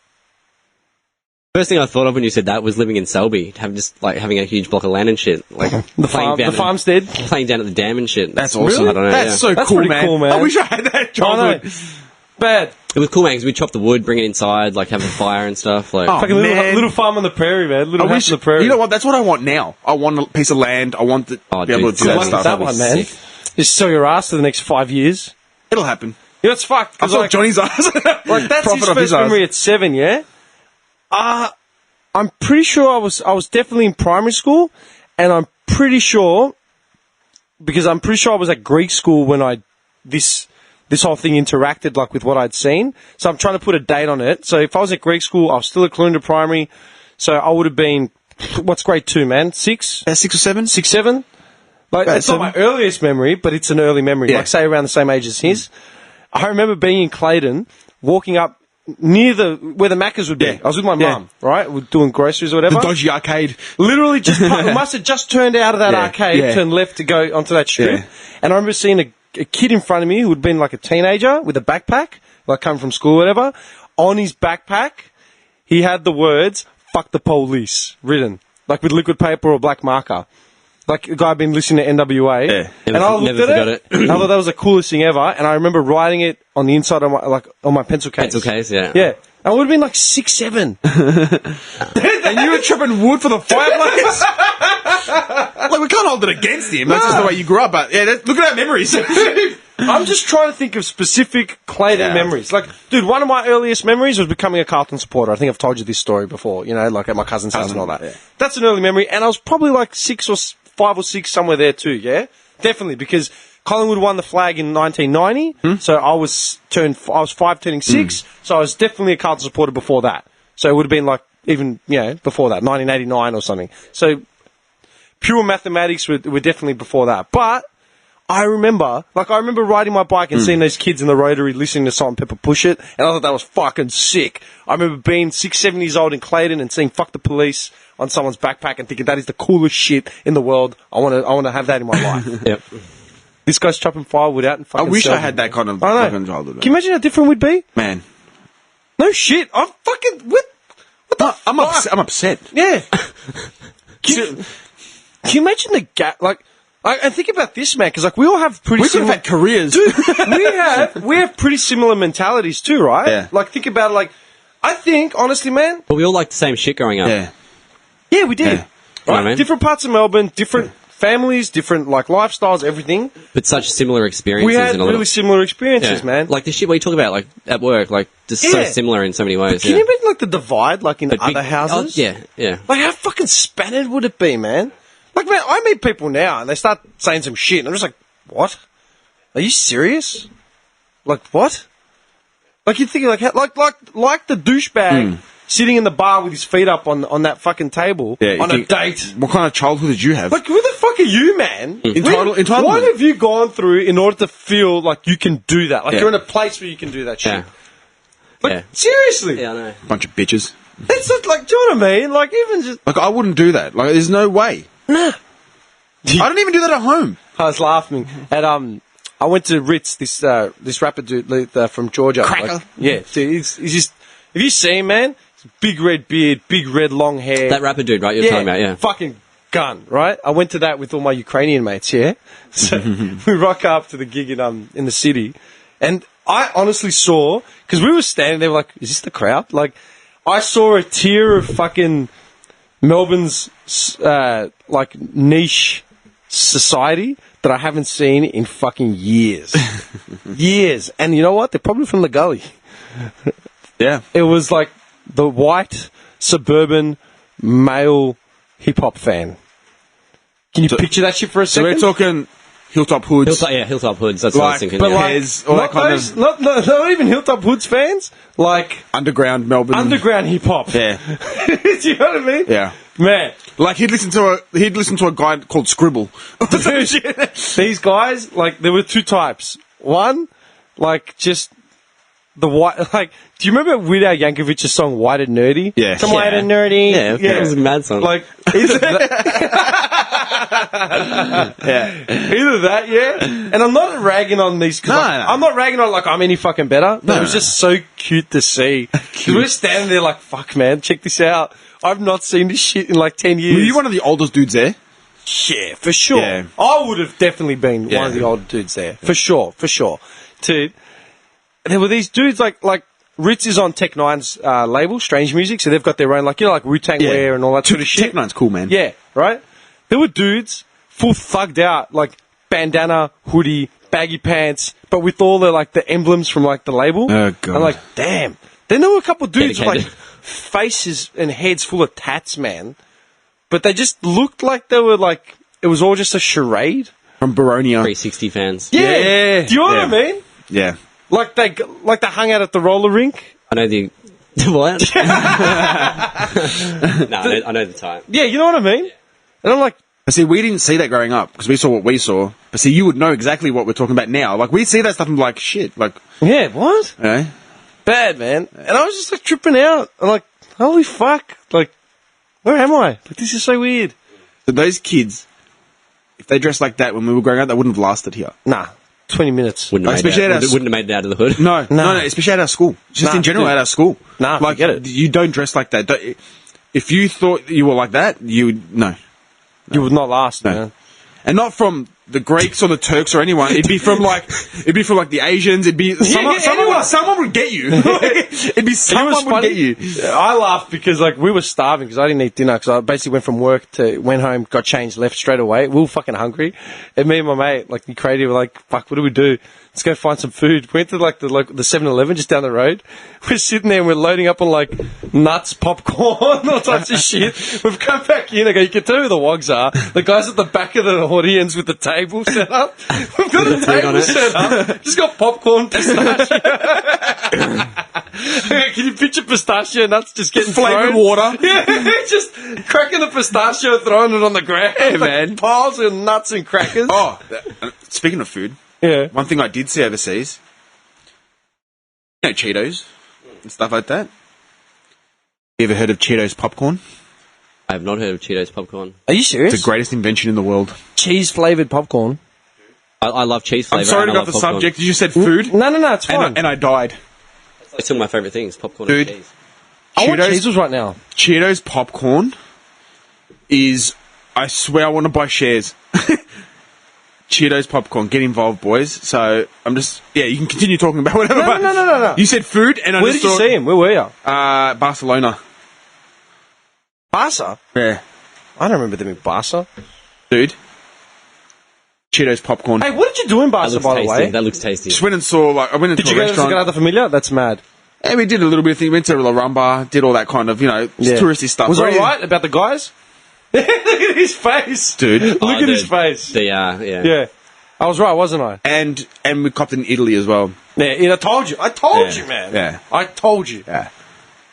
First thing I thought of when you said that was living in Selby, having a huge block of land and shit, like The farmstead. playing down at the dam and shit. That's awesome. I don't know. That's yeah. so That's cool, pretty man. cool, man. I wish I had that childhood. Bad. It was cool, man, because we'd chop the wood, bring it inside, like have a fire and stuff. Like, Oh, Like a man. little farm on the prairie, man. I Little house wish, on the prairie. you know what? That's what I want now. I want a piece of land. I want to Oh, be able dude, to do that good stuff. that one, man. Sick. Just sell your ass for the next 5 years. It'll happen. You know, it's fucked. I 'cause, saw like, Johnny's ass. like that's Profit his off first ass. memory at 7, yeah? I'm pretty sure I was definitely in primary school, and I'm pretty sure, because I'm pretty sure I was at Greek school when this whole thing interacted, like, with what I'd seen. So I'm trying to put a date on it. So if I was at Greek school, I was still at Clunda Primary, so I would have been, what's grade 2, man? 6? 6 or 7? 6, 7? Like, About it's not my 7. earliest memory, but it's an early memory. Yeah. Like, say, around the same age as his. I remember being in Clayton, walking up near where the Maccas would be. Yeah. I was with my Yeah. mum, right? We're doing groceries or whatever. The dodgy arcade. Literally just must have just turned out of that Yeah, arcade, yeah. turned left to go onto that strip. Yeah. And I remember seeing a kid in front of me who had been like a teenager with a backpack, like coming from school or whatever. On his backpack, he had the words, "fuck the police," written, like with liquid paper or black marker. Like a guy had been listening to NWA. Yeah. And I looked Never at forgot it. it. I thought that was the coolest thing ever. And I remember writing it on the inside of my pencil case. pencil case, yeah. Yeah. I would have been like 6, 7. And you were chopping wood for the fireplace? Like, we can't hold it against him. That's just the way you grew up. But, yeah, look at our memories. I'm just trying to think of specific Clayton Yeah. memories. Like, dude, one of my earliest memories was becoming a Carlton supporter. I think I've told you this story before, you know, like at my cousin's house and all that. Yeah. That's an early memory, and I was probably like 5 or 6, somewhere there too, yeah? Definitely, because Collingwood won the flag in 1990, so I was 5 turning 6, so I was definitely a Carlton supporter before that. So it would have been like, even, before that, 1989 or something. So pure mathematics were definitely before that. But I remember riding my bike and seeing those kids in the Rotary listening to Salt and Pepper Push It, and I thought that was fucking sick. I remember being 6, 7 years old in Clayton and seeing Fuck the Police on someone's backpack and thinking that is the coolest shit in the world. I want to have that in my life. Yep. This guy's chopping firewood out and fucking I wish I selling had it. that kind of I know. fucking childhood. Can you imagine how different we'd be? Man. No shit. I'm fucking... What the I'm upset. Yeah. Can you imagine the gap? Like, and think about this, man, because like we all have pretty We could have similar... had careers. Dude, we have pretty similar mentalities too, right? Yeah. Like, think about it, like, I think, honestly, man... But we all liked the same shit growing up. Yeah. Yeah, we did. Yeah. You know what I mean? Different parts of Melbourne, different families, different, like, lifestyles, everything. But such similar experiences. We had in a lot really of, similar experiences, man. Like the shit we talk about, like at work, like just so Yeah. similar in so many ways. Can you imagine, like, the divide, like, in But other big- houses? Oh, yeah, yeah. Like, how fucking spattered would it be, man? Like, man, I meet people now, and they start saying some shit, and I'm just like, what? Are you serious? Like, what? Like, you're thinking, like the douchebag sitting in the bar with his feet up on that fucking table Yeah, you on a think- date. What kind of childhood did you have? Like, who the fuck are you, man? Entitlement. What have you gone through in order to feel like you can do that? Like, Yeah. you're in a place where you can do that shit. Yeah. Like, Yeah. seriously? Yeah, I know. Bunch of bitches. It's just like, do you know what I mean? Like, even just... Like, I wouldn't do that. Like, there's no way. Nah. I don't even do that at home. I was laughing at I went to Ritz, this rapper dude from Georgia. Cracker. Like, yeah, dude, he's just... Have you seen him, man? Big red beard, big red long hair. That rapper dude, right? You're talking about, yeah. Fucking gun, right? I went to that with all my Ukrainian mates, yeah? So we rock up to the gig in the city, and I honestly saw, because we were standing there like, is this the crowd? Like, I saw a tier of fucking Melbourne's, like, niche society that I haven't seen in fucking years. Years. And you know what? They're probably from the gully. Yeah. It was like the white, suburban, male hip-hop fan. Can you picture that shit for a So second? we're talking Hilltop Hoods. Hilltop Hoods. That's what I was Like, thinking. but yeah. like- Pez, all that kind of- not even Hilltop Hoods fans, like Underground Melbourne. underground hip-hop. Yeah. Do you know what I mean? Yeah. Man, Like, he'd listen to a guy called Scribble. these guys, like, there were two types. One, like, just the white, like, do you remember Weird Al Yankovic's song White and Nerdy? Yeah. Some Yeah. White and Nerdy. Yeah, it was a mad song. Like, either that, yeah. And I'm not ragging on these, cause No, like, no. I'm not ragging on like I'm any fucking better, but it was just so cute to see. Because we're standing there like, fuck man, check this out. I've not seen this shit in like 10 years. Were you one of the oldest dudes there? Yeah, for sure. Yeah. I would have definitely been Yeah. one of the older dudes there. For sure. Dude, there were these dudes like Ritz is on Tech Nine's label, Strange Music, so they've got their own, like, you know, like Wu-Tang Yeah. wear and all that sort of shit. Tech Nine's cool, man. Yeah, right? There were dudes full thugged out, like bandana, hoodie, baggy pants, but with all the, like, the emblems from, like, the label. Oh, God. I'm like, damn. Then there were a couple of dudes with, like, Dedicated. faces and heads full of tats, man. But they just looked like they were, like, it was all just a charade. From Baronia. 360 fans. Yeah. Do you know what I Yeah. mean? Yeah. Like they hung out at the roller rink. I know the... What? No, I know the type. Yeah, you know what I mean? And I'm like, But see, we didn't see that growing up because we saw what we saw. But see, you would know exactly what we're talking about now. Like, we see that stuff and be like, shit. Like, yeah, what? you know? Bad, man. And I was just like tripping out. I'm like, holy fuck. Like, where am I? Like, this is so weird. So those kids, if they dressed like that when we were growing up, they wouldn't have lasted here. Nah, 20 minutes. Wouldn't have, Especially at our wouldn't have made it out of the hood. No, especially at our school. Just Nah, in general, dude. at our school. Nah, like, forget it. you don't dress like that. If you thought you were like that, you would, no. You would not last, No. man. And not from the Greeks or the Turks or anyone. It'd be from like the Asians. It'd be someone would get you. It'd be someone would get you. I laughed because like we were starving because I didn't eat dinner because I basically went from work went home, got changed, left straight away. We were fucking hungry, and me and my mate, like Ukraine, were like, "Fuck, what do we do? Let's go find some food." Went to like the 7-Eleven just down the road. We're sitting there and we're loading up on like nuts, popcorn, all types of shit. We've come back in. I go, you can tell who the wogs are. The guys at the back of the audience with the tape. table set up. We've got a on table it. set up. Just got popcorn, pistachio. Can you picture pistachio nuts just getting Flavoured thrown? water. Yeah, just cracking the pistachio, throwing it on the ground. Yeah, man. Piles of nuts and crackers. Oh, speaking of food, Yeah. one thing I did see overseas, Cheetos and stuff like that. You ever heard of Cheetos popcorn? I have not heard of Cheetos popcorn. Are you serious? It's the greatest invention in the world. Cheese flavored popcorn. I love cheese flavour. I'm sorry to and go I off the love popcorn. subject. You just said food, No, it's fine. and I died. It's one of my favourite things, popcorn Dude. and cheese. I want Cheetos- Cheezels right now. Cheetos popcorn is, I swear I want to buy shares. Cheetos popcorn, get involved, boys. So I'm just, you can continue talking about whatever. No, but no. You said food, and I Where just did you thought, see him? Where were you? Barcelona. Barca? Yeah, I don't remember them in Barca. dude. Cheetos popcorn. Hey, what did you do in That Barca, looks by the tasty. way? That looks tasty. Just went and saw, I went into Did you a go to restaurant. Sagrada Familia? That's mad. And we did a little bit of thing. Went to La Rumba, did all that kind of, touristy stuff. Was it Right? alright about the guys? Look at his face. Dude. Look at his face. Yeah. Yeah. I was right, wasn't I? And we copped in Italy as well. Yeah, I told you. I told Yeah. you, man. Yeah. I told you. Yeah.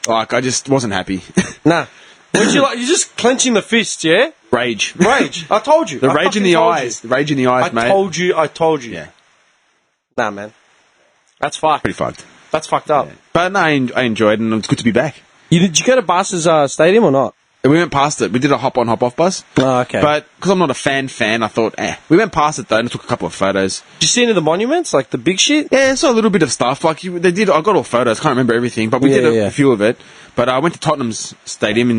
I just wasn't happy. Nah. Would you like? You're just clenching the fists, yeah? Rage. Rage. I told you. The I rage in fucking the told eyes. you. The rage in the eyes, mate. I told you. I told you. Yeah. Nah, man. That's fucked. Pretty fucked. That's fucked up. But no, I enjoyed it, and it's good to be back. Did you go to Barca's stadium or not? And we went past it. We did a hop-on, hop-off bus. Oh, okay. But because I'm not a fan, I thought, We went past it, though, and took a couple of photos. Did you see any of the monuments? Like the big shit? Yeah, saw a little bit of stuff. I got all photos. Can't remember everything, but we Yeah, did yeah. a few of it. But I went to Tottenham's stadium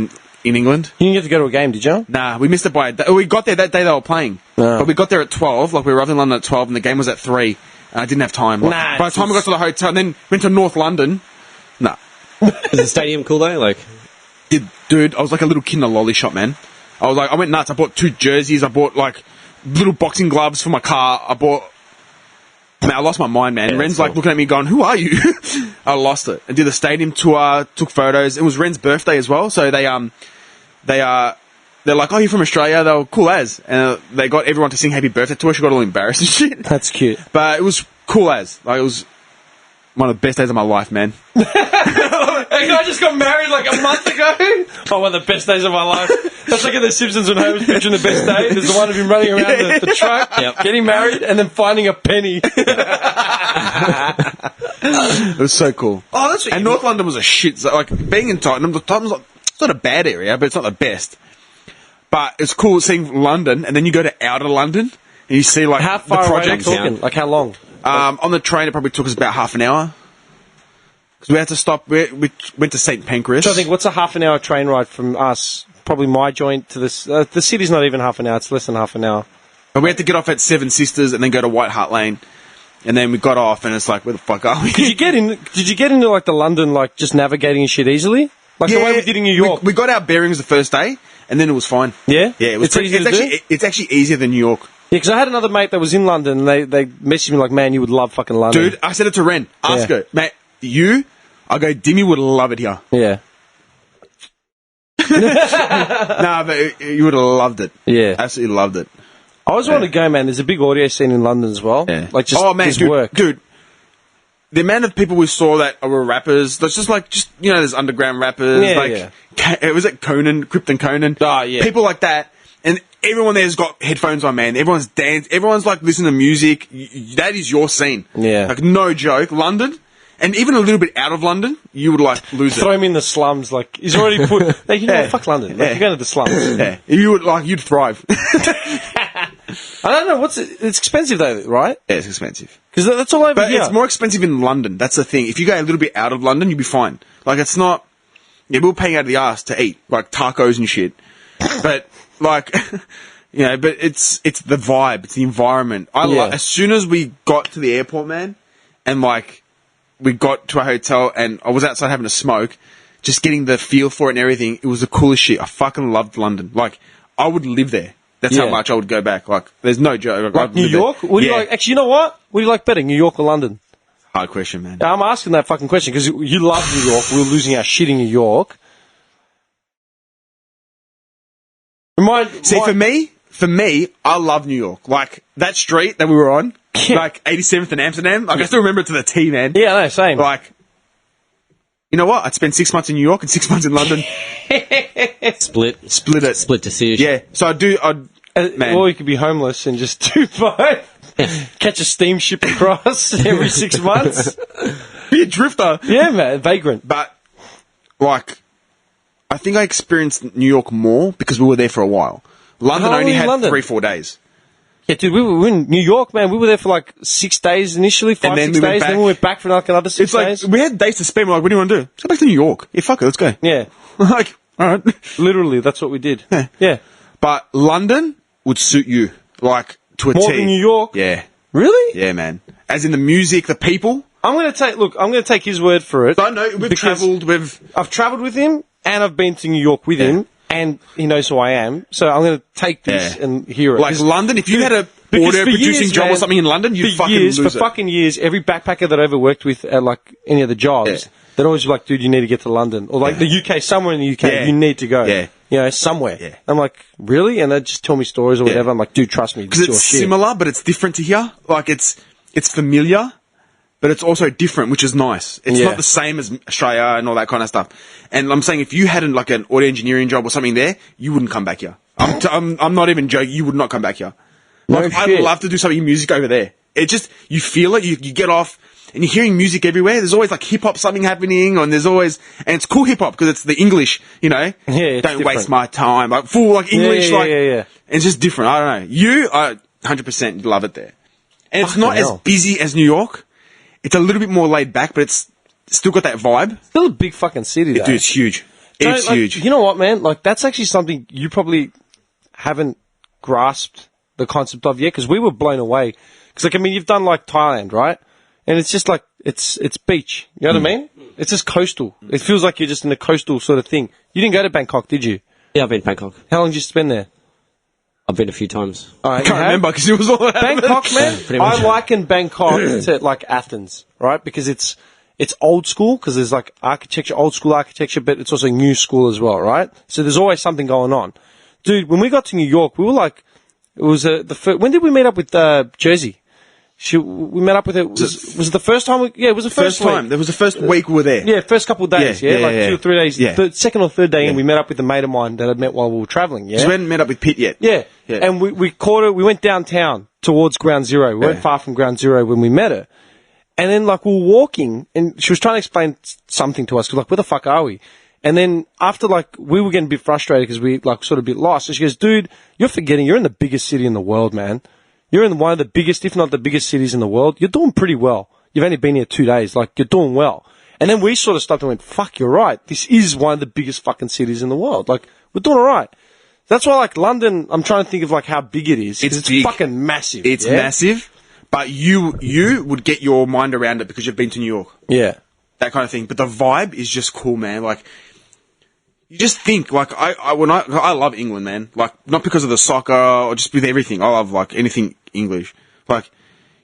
in England. You didn't get to go to a game, did you? Nah, we missed it by we got there that day they were playing. No. But we got there at 12, we arrived in London at 12, and the game was at 3. And I didn't have time. Nah, by the time we got to the hotel, and then went to North London, nah. Is the stadium cool though? Like, Dude, I was like a little kid in a lolly shop, man. I went nuts. I bought 2 jerseys. I bought, little boxing gloves for my car. Man, I lost my mind, man. Yeah, Ren's that's cool. looking at me going, who are you? I lost it. I did the stadium tour, took photos. It was Ren's birthday as well, so they're like, oh, you're from Australia? They were cool as. And they got everyone to sing happy birthday to her. She got all embarrassed and shit. That's cute. But it was cool as. It was one of the best days of my life, man. Hey, I just got married like a month ago. Oh, one of the best days of my life. That's like in The Simpsons when Homer's picturing the best day. There's the one of him running around the truck, getting married, and then finding a penny. It was so cool. Oh, that's what And you North London was a shit. Being in Tottenham's it's not a bad area, but it's not the best. But it's cool seeing London, and then you go to outer London, and you see How far the away are we project. talking? Like how long? On the train, it probably took us about half an hour. Because we had to stop. We went to St Pancras. So I think what's a half an hour train ride from us? Probably my joint to this. The city's not even half an hour. It's less than half an hour. But we had to get off at Seven Sisters and then go to White Hart Lane. And then we got off, and it's like, where the fuck are we? Did you get into like the London, like just navigating and shit easily? Like the way we did in New York. We got our bearings the first day, and then it was fine. Yeah? Yeah, it was It's easy to do? it's actually easier than New York. Yeah, because I had another mate that was in London, and they messaged me like, man, you would love fucking London. Dude, I said it to Ren. Ask Yeah. her, mate, I go, Dimmy would love it here. Yeah. Nah, but you would have loved it. Yeah. Absolutely loved it. I always want to go, man. There's a big audio scene in London as well. Yeah. Like just, dude, work. Dude, the amount of people we saw that were rappers, that's just there's underground rappers. Was it Conan, Krypton Conan? Ah, yeah. People like that. And everyone there's got headphones on, man. Everyone's dancing. Everyone's listening to music. That is your scene. Yeah. Like, no joke. London, and even a little bit out of London, you would lose Throw it. him in the slums. Like he's already put. Like, you know, what, fuck London. Like, Yeah. you're going to the slums. Yeah. You'd thrive. I don't know. It's expensive though, right? Yeah, it's expensive. Because that's all over But here. it's more expensive in London. That's the thing. If you go a little bit out of London, you'll be fine. It's not. Yeah, we're paying out of the ass to eat, like tacos and shit. But but it's the vibe, it's the environment. As soon as we got to the airport, man, and we got to a hotel, and I was outside having a smoke, just getting the feel for it and everything. It was the coolest shit. I fucking loved London. I would live there. That's how Yeah. much I would go back. There's no joke. Like New York? What do you like? Actually, you know what? What do you like better, New York or London? Hard question, man. I'm asking that fucking question because you love New York. We were losing our shit in New York. For for me, I love New York. Like, that street that we were on, like 87th in Amsterdam, like, I still remember it to the T, man. Yeah, no, same. Like, you know what? I'd spend 6 months in New York and 6 months in London. Split it. Split decision. Yeah. So man. Or you could be homeless and just do both. Catch a steamship across every 6 months. Be a drifter. Yeah, man, vagrant. But, like, I think I experienced New York more because we were there for a while. London How long only were you in had London? 3-4 days. Yeah, dude, we were in New York, man. We were there for like 6 days initially, 5-6 And then days. we went back. Then we went back for like another 6 It's like, days. we had days to spend. We're like, what do you want to do? Let's go back to New York. Yeah, fuck it, let's go. Yeah, Like, alright. literally, that's what we did. Yeah. But London would suit you, like, to a More T. than New York? Yeah. Really? Yeah, man. As in the music, the people. I'm going to take his word for it. I know, we've because travelled, I've travelled with him, and I've been to New York with him, and he knows who I am. So I'm going to take this Yeah. and hear it. like, 'Cause- London, if you had a because audio for producing years, job or man, something in London, you'd fucking lose it. For fucking years, every backpacker that I ever worked with at like any of the jobs, Yeah. they'd always be like, dude, you need to get to London. Or like the UK, somewhere in the UK, Yeah. you need to go. Yeah. You know, somewhere. Yeah. I'm like, really? And they'd just tell me stories or Yeah. whatever. I'm like, dude, trust me. Because This is it's your shit. similar, but it's different to here. Like, it's familiar, but it's also different, which is nice. It's Yeah. not the same as Australia and all that kind of stuff. And I'm saying, if you had like an audio engineering job or something there, you wouldn't come back here. I'm not even joking. You would not come back here. No Like, I'd shit. love to do something in music over there. It just, you feel it, you get off, and you're hearing music everywhere. There's always like hip hop something happening, and there's always, and it's cool hip hop because it's the English, you know? Yeah, it's Don't different. waste my time. Like, full, like, English, yeah, like, yeah. it's just different. I don't know. I 100% love it there. And it's Fucking not as hell. busy as New York. It's a little bit more laid back, but it's still got that vibe. Still a big fucking city, though. Dude, it's huge. So, It's like, huge. You know what, man? Like, that's actually something you probably haven't grasped the concept of yet, because we were blown away. Because, like, I mean, you've done, like, Thailand, right? And it's just, like, it's beach. You know what I mean? It's just coastal. It feels like you're just in a coastal sort of thing. You didn't go to Bangkok, did you? Yeah, I've been to Bangkok. How long did you spend there? I've been a few times. All right, I can't remember because it was all Bangkok, man. Pretty much. I liken Bangkok to like Athens, right? Because it's old school, because there's like architecture, old school architecture, but it's also new school as well, right? So there's always something going on. Dude, when we got to New York, we were like, it was when did we meet up with Jersey? We met up with her. Was it the first time? It was the First first time. week. That was the first week we were there. Yeah, first couple of days. Yeah, like 2 or 3 days. Yeah. The second or third day, and Yeah. we met up with a mate of mine that I'd met while we were traveling. Yeah, Because we hadn't met up with Pitt yet. yeah. Yeah. And we caught her. We went downtown towards Ground Zero. We weren't Yeah. far from Ground Zero when we met her. And then, like, we were walking, and she was trying to explain something to us. 'Cause, like, where the fuck are we? And then after, like, we were getting a bit frustrated because we, like, sort of a bit lost. So she goes, dude, you're forgetting you're in the biggest city in the world, man. You're in one of the biggest, if not the biggest cities in the world. You're doing pretty well. You've only been here 2 days. Like, you're doing well. And then we sort of stopped and went, fuck, you're right. This is one of the biggest fucking cities in the world. Like, we're doing all right. That's why, like, London, I'm trying to think of, like, how big it is. 'Cause It's big. fucking massive. It's yeah? massive, but you would get your mind around it because you've been to New York. Yeah. That kind of thing. But the vibe is just cool, man. Like, you just think, like, I love England, man. Like, not because of the soccer or just with everything. I love, like, anything English. Like,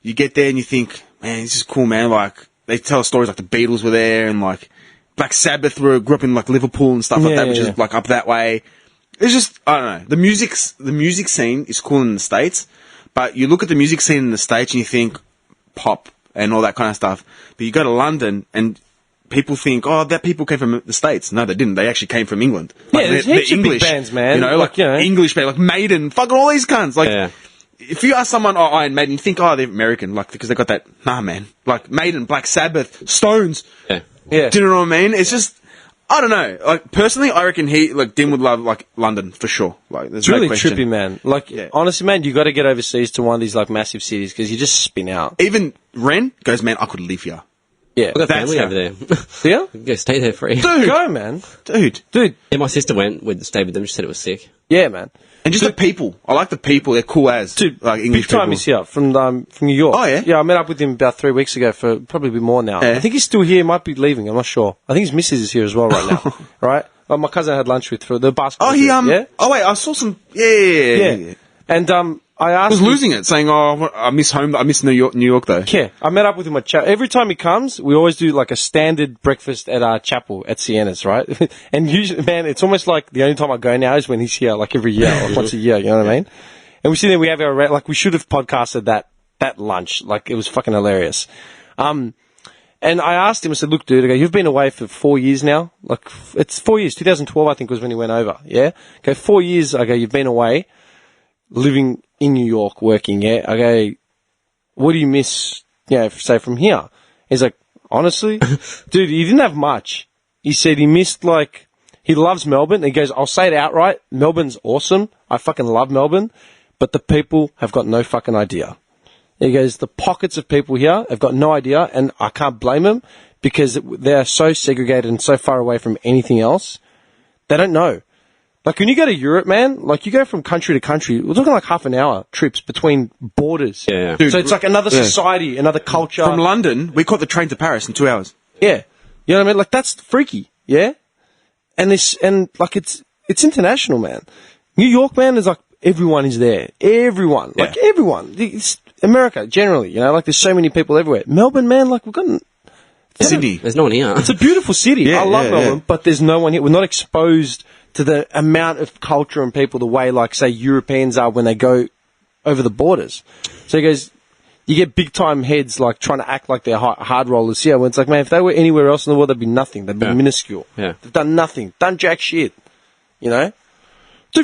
you get there and you think, man, this is cool, man. Like, they tell stories like the Beatles were there and, like, Black Sabbath grew up in, like, Liverpool and stuff like that, which is, like, up that way. It's just, I don't know. The music scene is cool in the States, but you look at the music scene in the States and you think pop and all that kind of stuff. But you go to London and people think, oh, that people came from the States. No, they didn't. They actually came from England. Like, there's they're heaps of big bands, man. You know, like, you know. English band, like Maiden, fucking all these cunts. Like, Yeah. if you ask someone, oh, Iron Maiden, you think, oh, they're American, like, because they got that, nah, man. Like, Maiden, Black Sabbath, Stones. Yeah. Yeah. Do you know what I mean? It's just, I don't know. Like, personally, I reckon Dim would love, like, London, for sure. Like, there's It's no really question. trippy, man. Like, Yeah. honestly, man, you got to get overseas to one of these, like, massive cities because you just spin out. Even Ren goes, man, I could live here. Yeah. I've got That's family how- over there. Yeah? Go stay there free. Dude, Go, man. dude. Dude. Yeah, my sister went, stayed with them. She said it was sick. Yeah, man. And just the people. I like the people. They're cool as. Dude, like English big time people. he's here from New York. Oh, yeah? Yeah, I met up with him about 3 weeks ago for probably a bit more now. Yeah. I think he's still here. He might be leaving. I'm not sure. I think his missus is here as well right now. Right? Like, my cousin had lunch with for the basketball. Oh, he, team, Yeah? oh, wait, I saw some, yeah. Yeah. And, I asked I was him- losing it, saying, oh, I miss home, I miss New York though. Yeah, I met up with him at chapel. Every time he comes, we always do like a standard breakfast at our chapel at Sienna's, right? And usually, man, it's almost like the only time I go now is when he's here, like every year, or once a year, you know what I mean? And we sit there, we have our, like, we should have podcasted that lunch. Like, it was fucking hilarious. And I asked him, I said, look, dude, I go, you've been away for 4 years now. Like, it's 4 years. 2012, I think, was when he went over. Yeah? Okay, 4 years, I go, you've been away, living in New York, working, yeah? I go, what do you miss, say from here? He's like, honestly, dude, he didn't have much. He said he missed, like, he loves Melbourne. He goes, I'll say it outright, Melbourne's awesome. I fucking love Melbourne, but the people have got no fucking idea. He goes, the pockets of people here have got no idea, and I can't blame them because they're so segregated and so far away from anything else. They don't know. Like, when you go to Europe, man, like, you go from country to country, we're talking like half an hour trips between borders. Yeah. Dude, So it's like another society, another culture. From London, we caught the train to Paris in 2 hours. Yeah. You know what I mean? Like, that's freaky. Yeah? And like, it's international, man. New York, man, is like, everyone is there. Everyone. Like, everyone. It's America, generally, like, there's so many people everywhere. Melbourne, man, like, we've got Sydney. There's no one here. It's a beautiful city. Yeah, I love yeah, Melbourne, yeah. but there's no one here. We're not exposed to the amount of culture and people the way, like, say, Europeans are when they go over the borders. So he goes, you get big-time heads, like, trying to act like they're hard rollers here, when it's like, man, if they were anywhere else in the world, they'd be nothing. They'd be minuscule. Yeah. They've done nothing. Done jack shit. Dude,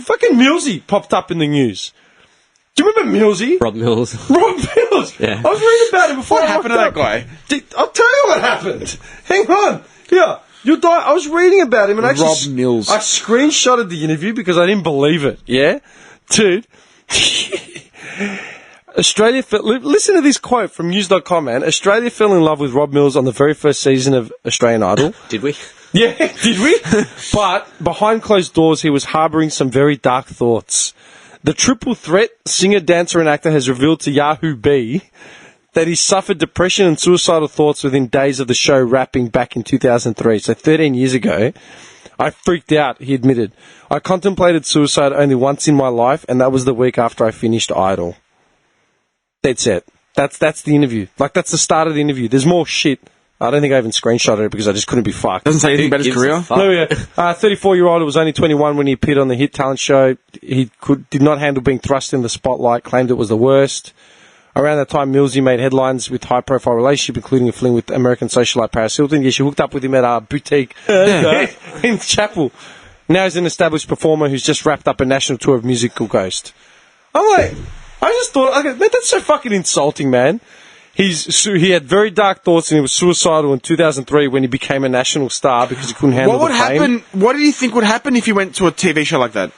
fucking Millsy popped up in the news. Do you remember Millsy? Rob Mills. Rob Mills. Yeah. I was reading about him before. What happened to that guy? I'll tell you what happened. Hang on. Yeah. You'll die. I was reading about him and actually. Rob Mills. I screenshotted the interview because I didn't believe it. Yeah? Dude. Listen to this quote from news.com, man. Australia fell in love with Rob Mills on the very first season of Australian Idol. Did we? Yeah, did we? But behind closed doors, he was harbouring some very dark thoughts. The triple threat singer, dancer and actor has revealed to Yahoo B that he suffered depression and suicidal thoughts within days of the show wrapping back in 2003. So 13 years ago, I freaked out, he admitted. I contemplated suicide only once in my life, and that was the week after I finished Idol. That's it. That's the interview. Like, that's the start of the interview. There's more shit. I don't think I even screenshotted it because I just couldn't be fucked. Doesn't say anything about his Gives a career. fuck. No, yeah. 34-year-old who was only 21 when he appeared on the hit talent show. He did not handle being thrust in the spotlight, claimed it was the worst. Around that time, Millsy made headlines with high-profile relationship, including a fling with American socialite Paris Hilton. Yeah, she hooked up with him at a boutique in Chapel. Now he's an established performer who's just wrapped up a national tour of Musical Ghost. I'm like, I just thought, man, that's so fucking insulting, man. He had very dark thoughts and he was suicidal in 2003 when he became a national star because he couldn't handle What would the fame. happen? What do you think would happen if you went to a TV show like that?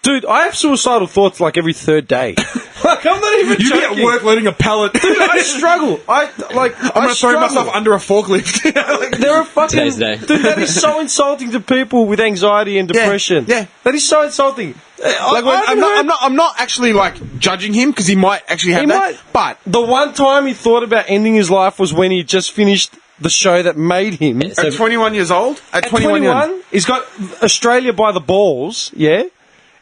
Dude, I have suicidal thoughts like every third day. Like, I'm not even You'd be joking. at work loading a pallet. Dude, I struggle. I'm I'm gonna throw myself under a forklift. Like, There are fucking... Today's day. Dude, that is so insulting to people with anxiety and depression. yeah. That is so insulting. like, I'm not actually like judging him because he might actually have that. But the one time he thought about ending his life was when he just finished the show that made him. at 21 years old, At 21, he's got Australia by the balls, yeah?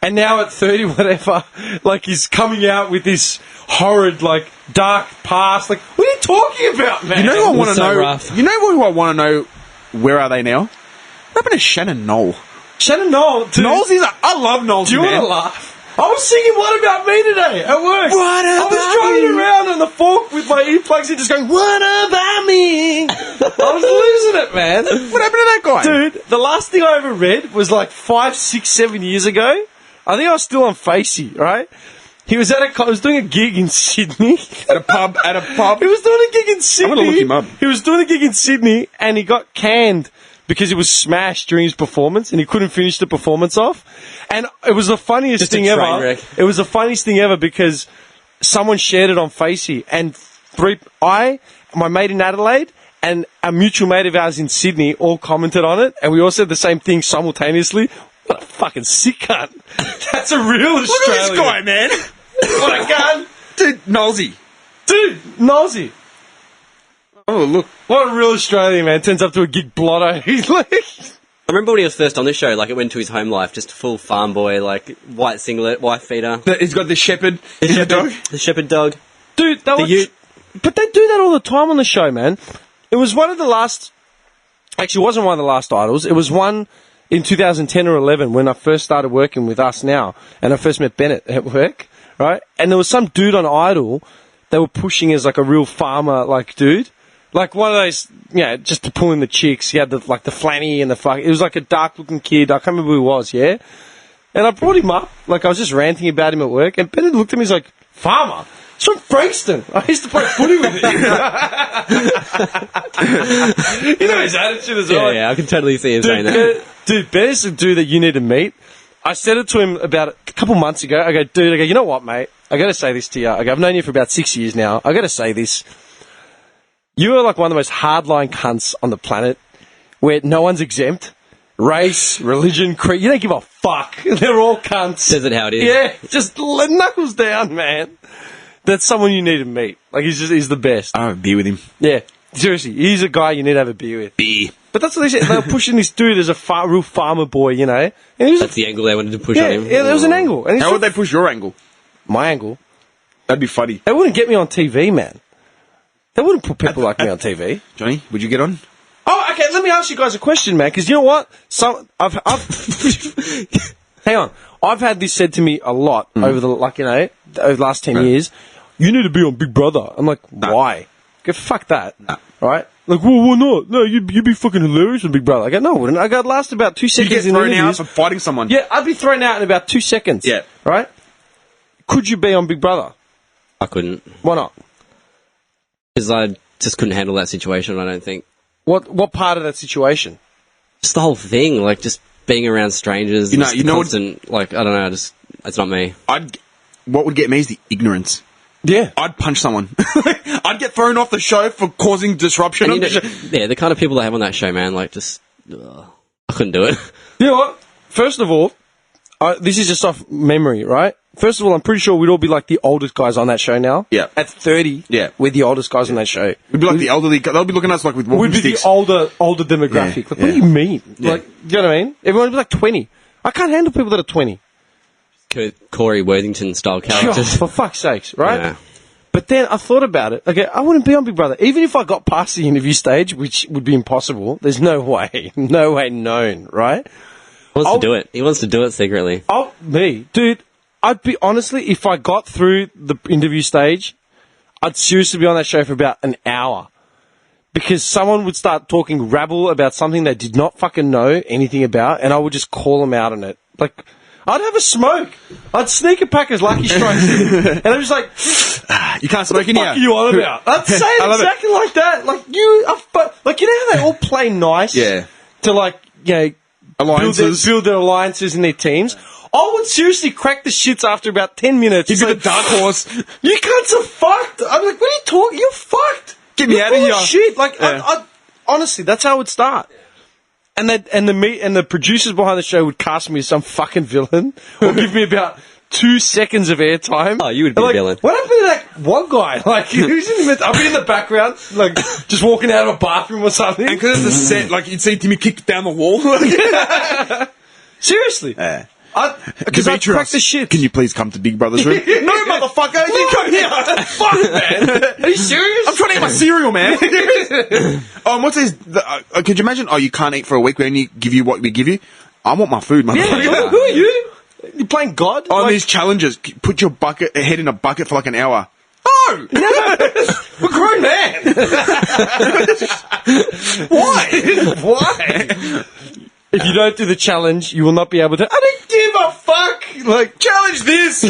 And now at 30, whatever, like, he's coming out with this horrid, like, dark past. Like, what are you talking about, man? you know who I want to so know? rough. You know who I want to know? Where are they now? What happened to Shannon Knoll? Shannon Knoll, dude. Knowles is I love Knowles. Do you want to laugh? I was singing What About Me today at work. What I was about driving you? around on the fork with my earplugs in just going, what about me? I was losing it, man. What happened to that guy? Dude, the last thing I ever read was like 5, 6, 7 years ago. I think I was still on Facey, right? He was doing a gig in Sydney. At a pub. He was doing a gig in Sydney. I'm gonna look him up. He was doing a gig in Sydney and he got canned because he was smashed during his performance and he couldn't finish the performance off. And it was the funniest Just a thing train ever. wreck. It was the funniest thing ever because someone shared it on Facey and my mate in Adelaide and a mutual mate of ours in Sydney all commented on it and we all said the same thing simultaneously. What a fucking sick cunt. That's a real Australian. Look at this guy, man. What a gun. Dude, Knowlesy. Dude, nosy. Oh, look. What a real Australian, man. Turns up to a gig blotto. He's like... I remember when he was first on this show, like, it went to his home life, just full farm boy, like, white singlet, white feeder. He's got the shepherd. The dog. The shepherd dog. Dude, The ute. But they do that all the time on the show, man. It was one of the last... Actually, it wasn't one of the last idols. It was one in 2010 or 11 when I first started working with us now, and I first met Bennett at work, right? And there was some dude on Idol they were pushing as like a real farmer like dude. Like one of those, just to pull in the chicks. He had the flanny and the fuck. It was like a dark looking kid. I can't remember who he was, yeah? And I brought him up. Like I was just ranting about him at work, and Bennett looked at me, he's like, farmer? It's from Frankston. I used to play footy with him. You know his attitude as well. Yeah, I can totally see him saying that. Dude, Bennett's a dude that you need to meet. I said it to him about a couple months ago. I go, dude, you know what, mate? I got to say this to you. I go, I've known you for about 6 years now. I got to say this. You are like one of the most hardline cunts on the planet where no one's exempt. Race, religion, creed. You don't give a fuck. They're all cunts. Says it how it is. Yeah, just knuckles down, man. That's someone you need to meet. Like, he's the best. I have a beer with him. Yeah, seriously. He's a guy you need to have a beer with. Beer. But that's what they said. They were pushing this dude as a real farmer boy, you know. And he was That's the angle they wanted to push on him. Yeah, there was an angle. And How would they push your angle? My angle? That'd be funny. They wouldn't get me on TV, man. They wouldn't put people like me on TV. Johnny, would you get on? Oh, okay, let me ask you guys a question, man, because you know what? Hang on. I've had this said to me a lot over the last 10 years. You need to be on Big Brother. I'm like, why? Go, fuck that. Right? Like, well, why not? No, you'd be fucking hilarious on Big Brother. I go, no, I wouldn't. I go, last about 2 You seconds get in thrown out interviews. for fighting someone. Yeah, I'd be thrown out in about 2 seconds. Yeah. Right? Could you be on Big Brother? I couldn't. Why not? Because I just couldn't handle that situation, I don't think. What part of that situation? Just the whole thing, like just being around strangers. You know constant, like, I don't know, it's not me. What would get me is the ignorance. Yeah. I'd punch someone. I'd get thrown off the show for causing disruption. And the kind of people they have on that show, man, like just, I couldn't do it. You know what? First of all, this is just off memory, right? First of all, I'm pretty sure we'd all be like the oldest guys on that show now. Yeah. At 30, we're the oldest guys on that show. We'd be like the elderly. They'll be looking at us like with walking We'd be sticks. the older demographic. Yeah, Like, what do you mean? Like, you know what I mean? Everyone would be like 20. I can't handle people that are 20. Corey Worthington style characters. For fuck's sakes, right? Yeah. But then I thought about it. Okay, I wouldn't be on Big Brother. Even if I got past the interview stage, which would be impossible, there's no way known, right? He wants to do it. He wants to do it secretly. Dude, I'd be, honestly, if I got through the interview stage, I'd seriously be on that show for about an hour. Because someone would start talking rabble about something they did not fucking know anything about, and I would just call them out on it. Like, I'd have a smoke. I'd sneak a pack of Lucky Strikes in, and I'm just like, You can't smoke in what here. are you on about? I'd say it exactly like that. Like, you know how they all play nice? Yeah. To, like, Alliances. build their alliances in their teams. I would seriously crack the shits after about 10 minutes. You'd be the dark horse. You cunts are fucked. I'm like, what are you talking? You're fucked. Get me You're out of full here. Shit. Like, Yeah. I honestly, that's how it would start. And the producers behind the show would cast me as some fucking villain, or give me about 2 seconds of airtime. Oh, you would be a villain. What happened to that one guy? Like, who's in the I'll be in the background, like, just walking out of a bathroom or something. And because it's the set, like, you'd see Timmy kick down the wall. Seriously. Yeah. Because I'd crack the shit. Can you please come to Big Brother's room? No, motherfucker, you come here. Fuck, man. Are you serious? I'm trying to eat my cereal, man. Oh, and what's this? Could you imagine? Oh, you can't eat for a week. We only give you what we give you. I want my food, motherfucker. Yeah, who are you? You playing God? On these challenges, put your head in a bucket for like an hour. No! We're grown man! Why? If you don't do the challenge, you will not be able to. I don't give a fuck! Like, challenge this!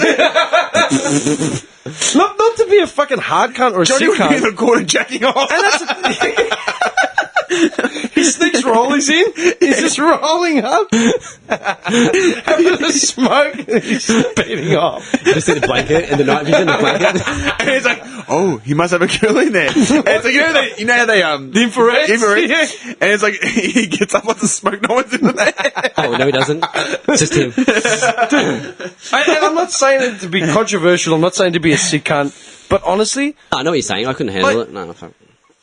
not to be a fucking hard cunt or a Johnny sick would be in cunt. the corner jacking off. And he sneaks rollies in. He's just rolling up. Having a smoke. And he's beating off. Just in the blanket, in the night vision, the blanket. And it's like, oh, he must have a girl in there. And it's like, you know how they The infrared? Yeah. And it's like, he gets up on the smoke, no one's in there. Oh, no, he doesn't. It's just him. And I'm not saying it to be controversial. I'm not saying to be a sick cunt. But honestly, I know what you're saying. I couldn't handle it. No, fuck.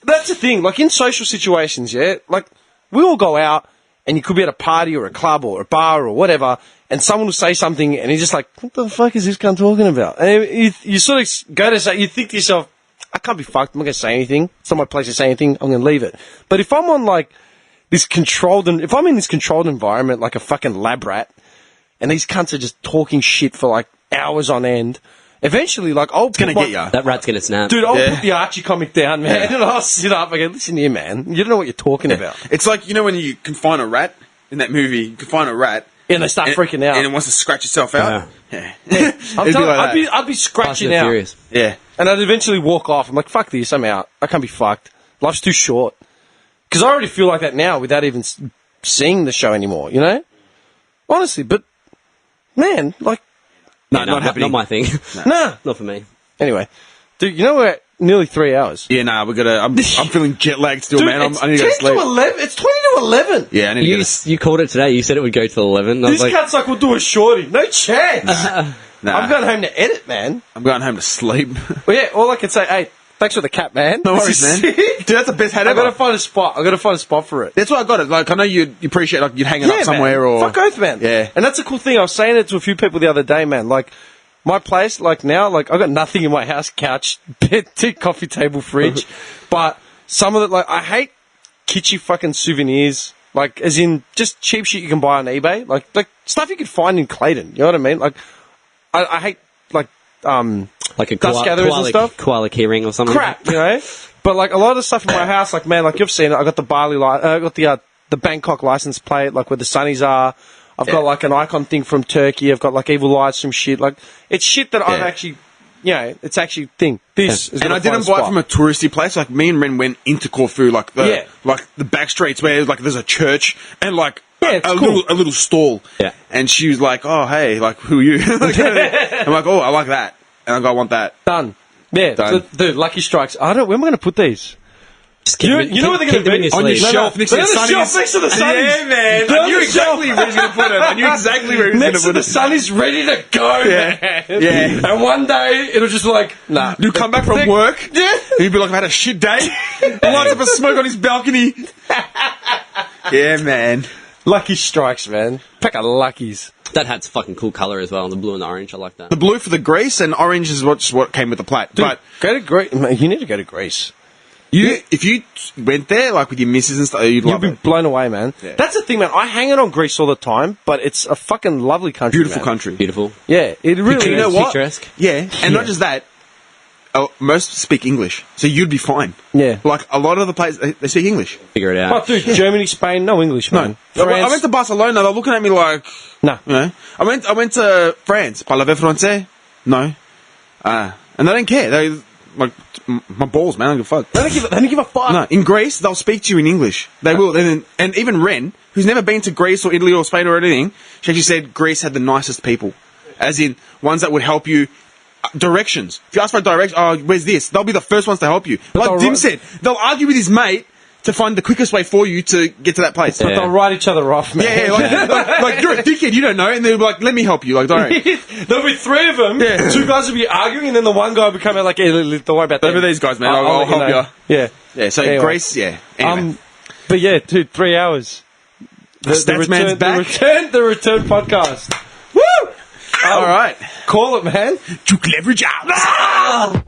that's the thing. Like, in social situations, yeah? Like, we all go out, and you could be at a party or a club or a bar or whatever, and someone will say something, and you're just like, what the fuck is this cunt talking about? And you sort of go to say, you think to yourself, I can't be fucked. I'm not going to say anything. It's not my place to say anything. I'm going to leave it. But if I'm on, like, this controlled, and if I'm in this controlled environment like a fucking lab rat, and these cunts are just talking shit for like hours on end, eventually, like, I'll It's gonna get you. That rat's gonna snap. Dude, I'll Yeah. put the Archie comic down, man, and I'll sit up and go, listen here, man, you don't know what you're talking about. It's like, you know when you confine a rat in that movie, you confine a rat. And they start freaking out. And it wants to scratch itself out. Yeah. I'm It'd be telling like you, that. I'd be Fast scratching and out. Furious. Yeah. And I'd eventually walk off. I'm like, fuck this, I'm out. I can't be fucked. Life's too short. Because I already feel like that now without even seeing the show anymore, you know? Honestly, but, man, like, No, Yeah, not happening. Not my thing. nah. Not for me. Anyway, dude, you know we're at nearly 3 hours. Yeah, nah, we gotta. I'm feeling jet lagged still, Dude, man. it's I need to 10 go to sleep. to 11. It's 20 to 11. Yeah, I need to You, get. you called it today. You said it would go till 11. I was This like, cat's like, we'll do a shorty. No chance. Nah, I'm going home to edit, man. I'm going home to sleep. Well, yeah, all I can say, hey, thanks for the cap, man. No This worries, is man. sick. Dude, that's the best hat I ever. gotta find a spot. I gotta find a spot for it. That's why I got it. Like, I know you appreciate like you'd hang it up somewhere man. or Fuck oath, man. Yeah. And that's a cool thing. I was saying it to a few people the other day, man. Like, my place, like now, like I got nothing in my house: couch, bed, coffee table, fridge. But some of it, like I hate kitschy fucking souvenirs. Like, as in just cheap shit you can buy on eBay. Like stuff you could find in Clayton. You know what I mean? Like, I hate like like a dust gatherers and stuff. koala keyring or something. Crap, you know. But like a lot of the stuff in my house, like man, like you've seen it. I got the I got the Bangkok license plate, like where the sunnies are. I've got like an icon thing from Turkey. I've got like evil lights from shit. Like it's shit that I've actually, you know, it's actually thing. This is And I gonna didn't find buy it spot. from a touristy place. Like me and Ren went into Corfu, like Yeah. the back streets where like there's a church and like Yeah, it's a cool. little stall. Yeah. And she was like, "Oh, hey, like who are you?" I'm like, "Oh, I like that," and I go, "I want that." Done. Yeah, Done. So, dude, Lucky Strikes. I don't. Where am I going to put these? Just keep You know where they're keep gonna them in be? your On your sleeve. shelf next to They're the on the shelf sunnies. next to the sunnies. Yeah, man. They're I on knew the exactly shelf. where he's going to put it. I knew exactly where he was going Next to to put the it. sunnies, ready to go, man. Yeah. And one day it'll just be like, nah. You come back from work, Yeah. and you'd be like, "I've had a shit day." Lights up a smoke on his balcony. Yeah, man. Lucky Strikes, man. Pack of Luckies. That hat's fucking cool color as well. The blue and the orange. I like that. The blue for the grease and orange is what came with the plate. Dude, But go to Greece. You need to go to Greece. if you went there, like with your missus and stuff, you'd You'll love be it. blown away, man. Yeah. That's the thing, man. I hang it on Greece all the time, but it's a fucking lovely country. Beautiful man. country. Beautiful. Yeah, it really You know is. what? Picturesque. Yeah, and not just that. Most speak English, so you'd be fine. Yeah. Like a lot of the places, they speak English. Figure it Oh, out. dude, Germany, Spain, no English, man. I went to Barcelona. They're looking at me like, Nah. you know. I went to France. Parlez-vous français? No. And they don't care. They like my balls, man. I don't give a fuck. They don't give a fuck. No, in Greece, they'll speak to you in English. They will. And even Ren, who's never been to Greece or Italy or Spain or anything, she actually said Greece had the nicest people. As in, ones that would help you. Directions. If you ask for a direction, oh, where's this? They'll be the first ones to help you. Like they'll Dim ri- said, they'll argue with his mate to find the quickest way for you to get to that place. But Yeah. they'll write each other off, man. Yeah, like you're a dickhead, you don't know, and they'll be like, let me help you. Like, don't worry. There'll be three of them. Yeah. Two guys will be arguing, and then the one guy will become like, "Hey, don't worry about that." Over these guys, man. I'll let help know. you. Yeah. Yeah, so Anyway. Greece, yeah. Anyway. But yeah, dude, 3 hours. Stats man's back. The return podcast. Woo! All right. Call it, man. Took leverage out. Ah!